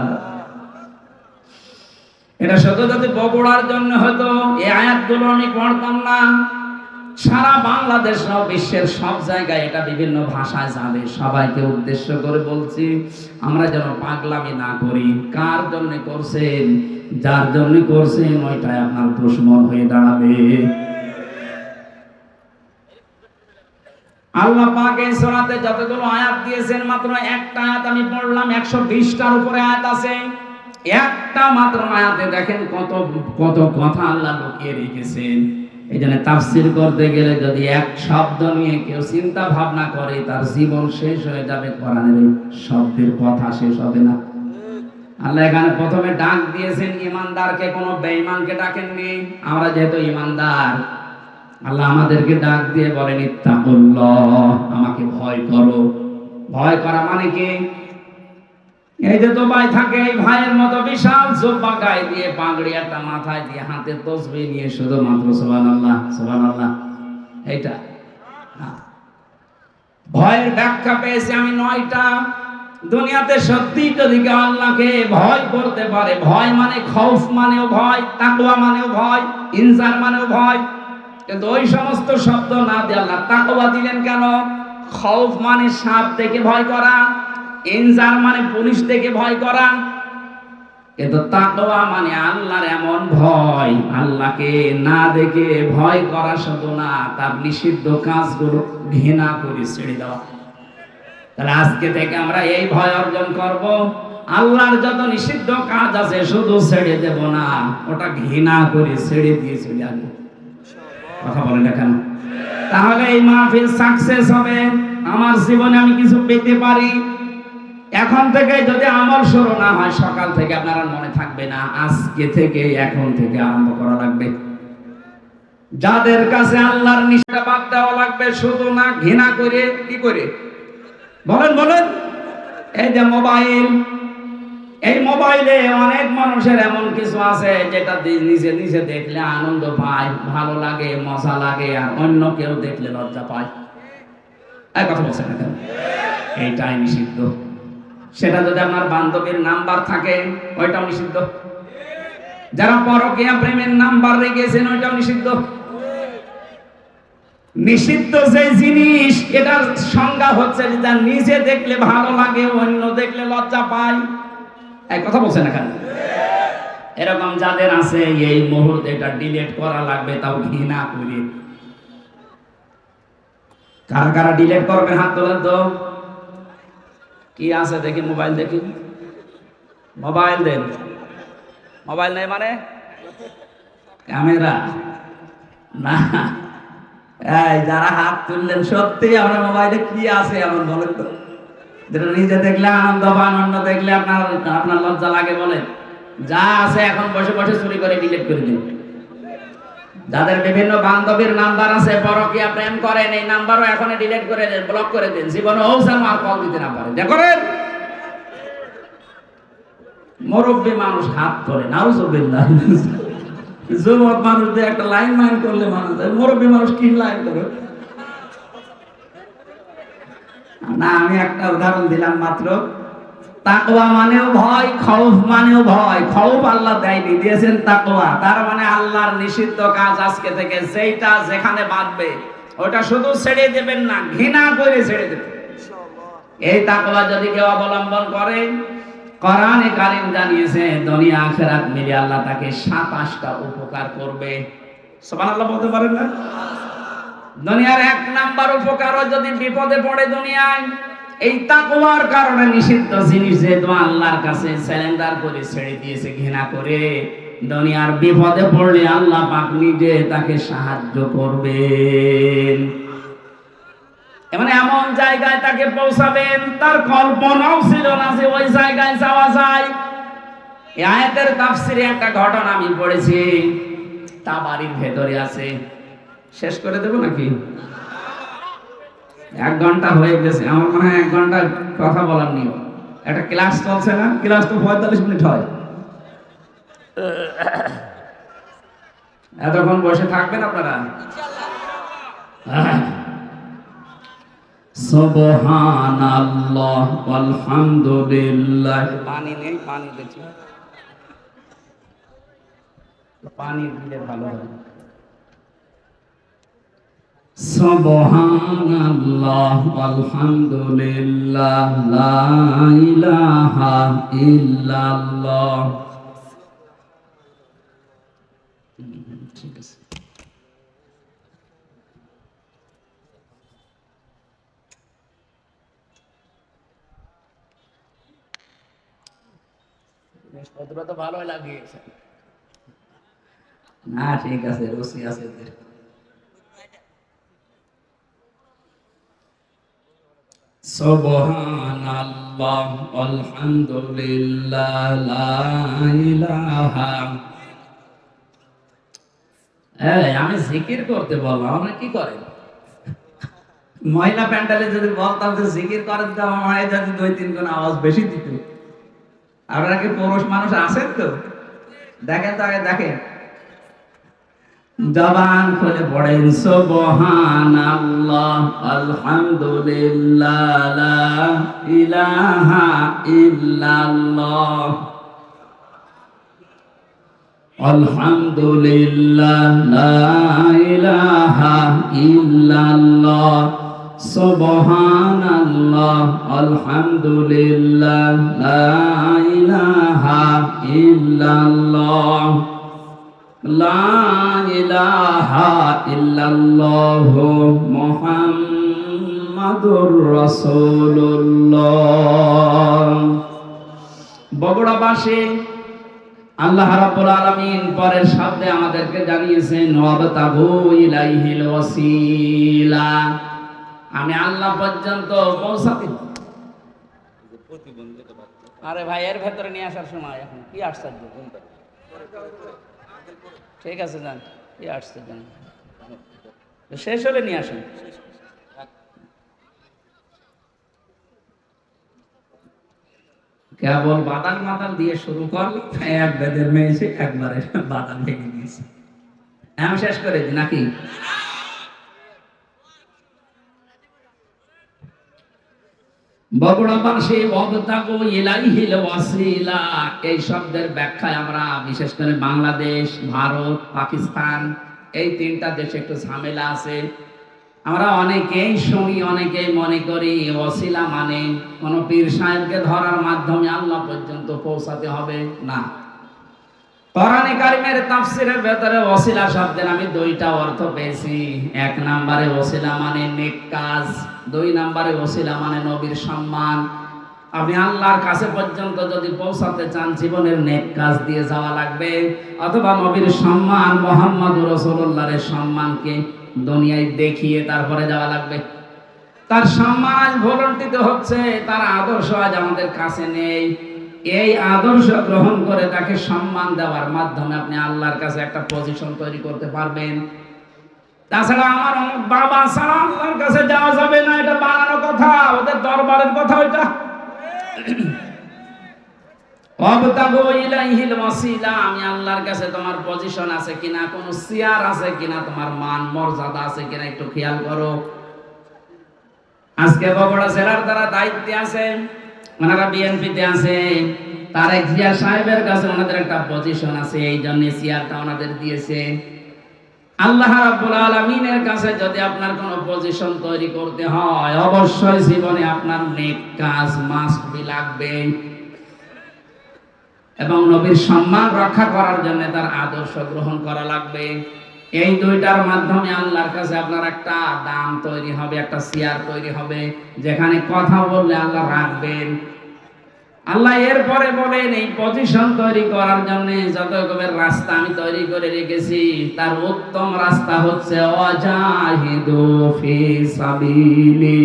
এটা শুধু যদি বগুড়ার জন্য হতো, এই আয়াতগুলো আমি পড়তাম না। সারা বাংলাদেশ সহ বিশ্বের সব জায়গায় এটা বিভিন্ন ভাষায় যাবে। সবাইকে উদ্দেশ্য করে বলছি, আমরা যেন পাগলামি না করি। কার জন্য করছেন? যার জন্য করছেন ওইটাই আপনার দুশমন হয়ে দাঁড়াবে। আল্লাহ পাক এই সূরাতে যতগুলো আয়াত দিয়েছেন মাত্র একটা আয়াত আমি পড়লাম, 120টার উপরে আয়াত আছে। একটা মাত্র আয়াতে দেখেন কত কত কথা আল্লাহ লুকিয়ে রেখেছেন। এই জন্য তাফসীর করতে গেলে যদি এক শব্দ নিয়ে কেউ চিন্তা ভাবনা করে তার জীবন শেষ হয়ে যাবে, কোরআনের এই শব্দের কথা শেষ হবে না। আল্লাহ এখানে প্রথমে ডাক দিয়েছেন ঈমানদারকে, কোনো বেঈমানকে ডাকেননি। আমরা যেহেতু ঈমানদার, আল্লাহ আমাদেরকে ডাক দিয়ে বলেন ইত্তাকুল্লাহ, আমাকে ভয় করো। ভয় করা মানে কি? এই যে দুবাই থাকে, এই ভাইয়ের মতো বিশাল জুব্বা গায়ে দিয়ে, পাগড়ি একটা মাথায় দিয়ে, হাতে তসবিহ নিয়ে শুধুমাত্র সুবহানাল্লাহ সুবহানাল্লাহ, এইটা না। ভয়ের ব্যাখ্যা পেয়েছি আমি 9টা। দুনিয়াতে সত্যি যদি কেউ আল্লাহকে ভয় করতে পারে, ভয় মানে খৌফ মানেও ভয়, তাকওয়া মানেও ভয়, ইনজার মানেও ভয়, কিন্তু ওই সমস্ত শব্দ না দিয়ে আল্লাহ তাকওয়া দিলেন কেন? খৌফ মানে সাপ দেখে ভয় করা, ইনজার মানে পুলিশ দেখে ভয় করা, কিন্তু তাকওয়া মানে আল্লাহর এমন ভয়, আল্লাহকে না দেখে ভয় করা শুধু না, তার নিষিদ্ধ কাজগুলো ঘৃণা করে ছেড়ে দেওয়া। তাহলে আজকে থেকে আমরা এই ভয় অর্জন করব, আল্লাহর যত নিষিদ্ধ কাজ আছে শুধু ছেড়ে দেব না, ওটা ঘৃণা করে ছেড়ে দিয়ে চলে আসবো। কথা বলেন না কেন? তাহলে এই মাহফিল সাকসেস হবে, আমার জীবনে আমি কিছু পেতে পারি। এখন থেকে যদি আমল শুরু না হয়, সকাল থেকে আপনারা মনে থাকবে না, আজকে থেকে এখন থেকে আরম্ভ করা লাগবে। যাদের কাছে আল্লাহর নিষেধ বাদ দেওয়া লাগবে, শুধু না ঘৃণা করে, কি করে বলেন বলেন? এই যে মোবাইল, এই মোবাইলে অনেক মানুষের এমন কিছু আছে যেটা নিজে নিজে দেখলে আনন্দ পায়, ভালো লাগে, মজা লাগে, আর অন্য কেউ দেখলে লজ্জা পায়। এই কথা বলছেন না কেন? এইটাই নিষিদ্ধ। সেটা যদি আপনার বান্ধবীর নাম্বার থাকে, ওইটাও নিষিদ্ধ। যারা পরকীয়া প্রেমের নাম্বার রেখেছেন, ওইটাও নিষিদ্ধ। নিষিদ্ধ যে জিনিস, এটার সংজ্ঞা হচ্ছে যেটা নিজে দেখলে ভালো লাগে, অন্য দেখলে লজ্জা পায়। এই কথা বলছেন না কেন? এরকম যাদের আছে, এই মুহূর্তে এটা ডিলিট করা লাগবে, তাও ঘৃণা করে। কারা কারা ডিলিট করবেন হাত তোলেন তো। কি আছে দেখি, মোবাইল দেখি, মোবাইল দেন। মোবাইল নেই মানে ক্যামেরা না। এই যারা হাত তুললেন, সত্যি আপনার মোবাইলে কি আছে এমন বলেন তো, যেটা নিজে দেখলে আনন্দ পান, অন্য দেখলে আপনার আপনার লজ্জা লাগে? বলেন। যা আছে এখন বসে বসে চুরি করে ডিলিট করে দিন। যাদের বিভিন্ন বান্ধবীর নাম্বার আছে, পরকীয়া প্রেম করেন, এই নাম্বারও এখন ডিলিট করে দেন, ব্লক করে দেন। জীবনে যেন আর কল দিতে না পারে, দেখেন। মুরব্বী মানুষ হাত তোলে, নাউজুবিল্লাহ। যুবক মানুষদের একটা লাইন মাইন করলে মানুষ, মুরব্বী মানুষ কি লাইন করে না। আমি একটা উদাহরণ দিলাম মাত্র। তাকওয়া মানেও ভয়, খৌফ মানেও ভয়। খৌফ আল্লাহ দেয়নি, দিয়েছেন তাকওয়া। তার মানে আল্লাহর নিষিদ্ধ কাজ আজকে থেকে যেটা যেখানে বাঁধবে, ওটা শুধু ছেড়ে দেবেন না, ঘৃণা করে ছেড়ে দেবেন। এই তাকওয়া যদি কেউ অবলম্বন করে, কোরআনে কারীম জানিয়েছে দুনিয়া আখিরাত মিলে আল্লাহ তাকে 27টা উপকার করবে। সুবহানাল্লাহ বলতে পারেন না? দুনিয়ার 1 নাম্বার উপকারও যদি বিপদে পড়ে দুনিয়ায়, এই তাকওয়ার কারণে নিষিদ্ধ জিনিস যেহেতু আল্লাহর কাছে সারেন্ডার করে ছেড়ে দিয়েছে ঘৃণা করে, দুনিয়ার বিপদে পড়লে আল্লাহ পাক নিজে তাকে সাহায্য করবেন। মানে এমন জায়গায় তাকে পৌঁছাবেন, তার কল্পনাও ছিল না যে ওই জায়গায় যাওয়া যায়। এই আয়াতের তাফসিরে একটা ঘটনা আমি পড়েছি, তাবারির ভেতরে আছে। শেষ করে দেব নাকি? 1 ঘন্টা হয়ে গেছে, আমার মনে হয় 1 ঘন্টা কথা বলার নিয়ম। একটা ক্লাস চলছে না, ক্লাস তো 45 মিনিট হয়। এতক্ষণ বসে থাকবেন আপনারা? সুবহানাল্লাহ আলহামদুলিল্লাহ। পানি নেই, পানি দেখি, পানি দিলে ভালো হয়। সুবহানাল্লাহ আলহামদুলিল্লাহ লা ইলাহা ইল্লাল্লাহ। ঠিক আছে। জিনিসপত্র তো ভালোই লাগিয়েছে। না ঠিক আছে, রুচি আছে এদের। সুবহানাল্লাহ আলহামদুলিল্লাহ লা ইলাহা। আমি জিকির করতে বললাম, আপনি কি করেন? মহিলা প্যান্ডেলে যদি বলতাম যে জিকির করেন তো আমার মায়ের যদি 2-3 গুণ আওয়াজ বেশি দিত। আপনারা কি পুরুষ মানুষ আছেন তো? দেখেন তো আগে দেখেন, জবান খুলে পড়েন সুবহানাল্লাহ আলহামদুলিল্লাহ লা ইলাহা ইল্লাল্লাহ আলহামদুলিল্লাহ লা ইলাহা ইল্লাল্লাহ সুবহানাল্লাহ আলহামদুলিল্লাহ লা ইলাহা ইল্লাল্লাহ লা ইলাহা ইল্লাল্লাহ মুহাম্মাদুর রাসূলুল্লাহ। বগুড়াবাসী আল্লাহ রাব্বুল আলামিন পরের শব্দে আমাদেরকে জানিয়েছেন ওয়াবতাগু ইলাইহিল ওয়াসিলা। আমি আল্লাহ পর্যন্ত পৌঁছাতে। আরে ভাই এর ভেতরে নিয়ে আসার সময় এখন কি আশ্চর্য। ঠিক আছে যান, কি আশ্চর্য, শেষ হলে নিয়ে আসেন। কেবল বাদান মাতাল দিয়ে শুরু করল, এক বেদের মেয়ে এসে একবারে বাদান ভেঙে দিয়েছে। আমি শেষ করে দিই নাকি? বগুড়াবাসী ওয়াবতাগু ইলাইহিল ওয়াসিলা এই শব্দের ব্যাখ্যায় আমরা বিশেষ করে বাংলাদেশ, ভারত, পাকিস্তান এই 3টা দেশে একটু ঝামেলা আছে। আমরা অনেকেই শুনি, অনেকেই মনে করি ওয়াসিলা মানে কোন পীর সাহেবকে ধরার মাধ্যমে আল্লাহ পর্যন্ত পৌঁছাতে হবে। না, কোরআনে কারিমের তাফসীরের ভেতরে ওয়াসিলা শব্দের আমি 2টা অর্থ পেয়েছি। 1 নম্বরে ওয়াসিলা মানে নেক কাজ, 2 নম্বরে ওয়াসিলা মানে নবীর সম্মান। আপনি আল্লাহর কাছে পর্যন্ত যদি পৌঁছাতে চান জীবনের নেক কাজ দিয়ে যাওয়া লাগবে, অথবা নবীর সম্মান মুহাম্মদুর রাসূলুল্লাহর সম্মানকে দুনিয়ায় দেখিয়ে তারপরে যাওয়া লাগবে। তার সম্মান ভুলন্টিত হচ্ছে, তার আদর্শ আজ আমাদের কাছে নেই। এই আদর্শ গ্রহণ করে তাকে সম্মান দেওয়ার মাধ্যমে আপনি আল্লাহর কাছে একটা পজিশন তৈরি করতে পারবেন। তাছাড়া আমার বাবা ছাড়া আল্লাহর কাছে যাওয়া যাবে না, এটা বানানো কথা, ওদের দরবারের কথা ওইটা। ওয়াবতাগু ইলাইহিল ওয়াসিলা, আমি আল্লাহর কাছে তোমার পজিশন আছে কিনা, কোন চেয়ার আছে কিনা, তোমার মান মর্যাদা আছে কিনা একটু খেয়াল করো। আজকে বগুড়া জেলার যারা দায়িত্বে আছে, ওনারা বিএনপিতে আছে, তারেক জিয়া সাহেবের কাছে ওনাদের একটা পজিশন আছে, এই জন্য চেয়ারটা ওনাদের দিয়েছে। আল্লাহ রাব্বুল আলামিনের কাছে যদি আপনার কোনো পজিশন তৈরি করতে হয়, অবশ্যই জীবনে আপনার নেক কাজ মাস্ট বি লাগবে, এবং নবীর সম্মান রক্ষা করার জন্য তার আদর্শ গ্রহণ করা লাগবে। এই 2টার মাধ্যমে আল্লাহর কাছে আপনার একটা দাম তৈরি হবে, একটা চেয়ার তৈরি হবে, যেখানে কথা বললে আল্লাহ রাখবেন। আল্লাহ এরপরে বলেন এই পজিশন তৈরি করার জন্য যত রকমের রাস্তা আমি তৈরি করে রেখেছি, তার উত্তম রাস্তা হচ্ছে ওয়াজাহিদু ফি সাবিলি,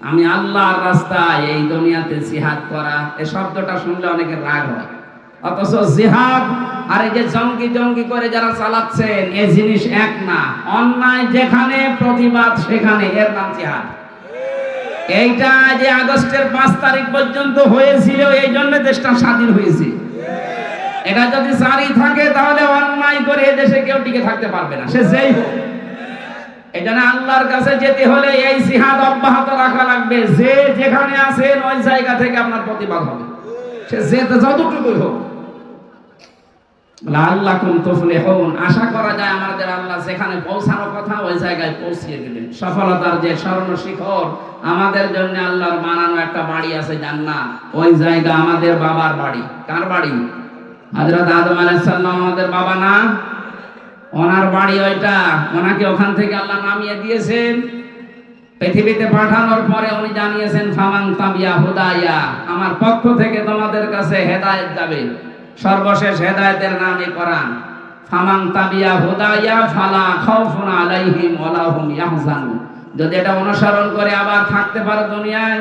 আমি আল্লাহর রাস্তায় এই দুনিয়াতে জিহাদ করা। এই শব্দটা শুনলে অনেকের রাগ হয়, অথচ জিহাদ আর এই যে জঙ্গি জঙ্গি করে যারা চালাচ্ছেন এই জিনিস এক না। অন্যায় যেখানে, প্রতিবাদ সেখানে, এর নাম জিহাদ। এইটা যে আগস্টের 5 তারিখ পর্যন্ত হয়েছিল, এই জন্য দেশটা স্বাধীন হয়েছে। এটা যদি জারি থাকে তাহলে অন্যায় করে এই দেশে কেউ টিকে থাকতে পারবে না, সে যেই হোক। এই জন্য আল্লাহর কাছে যেতে হলে এই জিহাদ অব্যাহত রাখা লাগবে। যে যেখানে আছেন ওই জায়গা থেকে আপনার প্রতিবাদ হবে, সে যেতে যতটুকুই হোক। লাআল্লাকুম তুফলিহুন, আশা করা যায় আমাদের আল্লাহ যেখানে পৌঁছানোর কথা ওই জায়গায় পৌঁছিয়ে দিবেন। সফলতার যে স্বর্ণ শিখর আমাদের জন্য আল্লাহর বানানো একটা বাড়ি আছে জান্নাত, ওই জায়গা আমাদের বাবার বাড়ি। কার বাড়ি? হযরত আদম আলাইহিস সালাম আমাদের বাবা না? ওনার বাড়ি ওইটা, ওনাকে ওখান থেকে আল্লাহ নামিয়ে দিয়েছেন। পৃথিবীতে পাঠানোর পরে উনি জানিয়েছেন ফামান তাবিয়া হুদায়া, আমার পক্ষ থেকে তোমাদের কাছে হেদায়েত যাবে। সর্বশেষ হেদায়েতের নামই কোরআন। ফামান তাবিয়া হুদায়া ফালা খাউফুন আলাইহিম ওয়ালা হুম ইয়াহজানুন। যদি এটা অনুসরণ করে আবার থাকতে পারো দুনিয়ায়,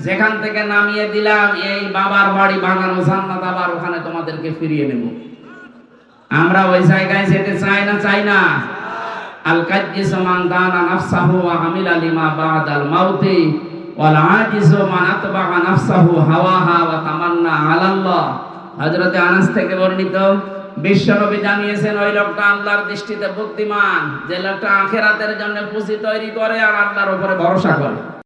যেখান থেকে নামিয়ে দিলাম এই বাবার বাড়ি বানানো জান্নাত, আবার ওখানে তোমাদেরকে ফিরিয়ে নেব। আমরা ওই জায়গায় যেতে চাই না, চাই না? আল কাজ্জিসু মান দানা নাফসাহু ওয়া আমিলা লিমা বাদাল মাউতি ওয়াল আজিজু মান আতবা'a নাফসাহু হাওয়াহা ওয়া তামান্না আলাল্লাহ। হযরতে আনাস থেকে বর্ণিত, বিশ্বনবী জানিয়েছেন ওই লোকটা আল্লাহর দৃষ্টিতে বুদ্ধিমান, যে লোকটা আখিরাতের জন্য পুঁজি তৈরি করে আর আল্লাহর উপরে ভরসা করে।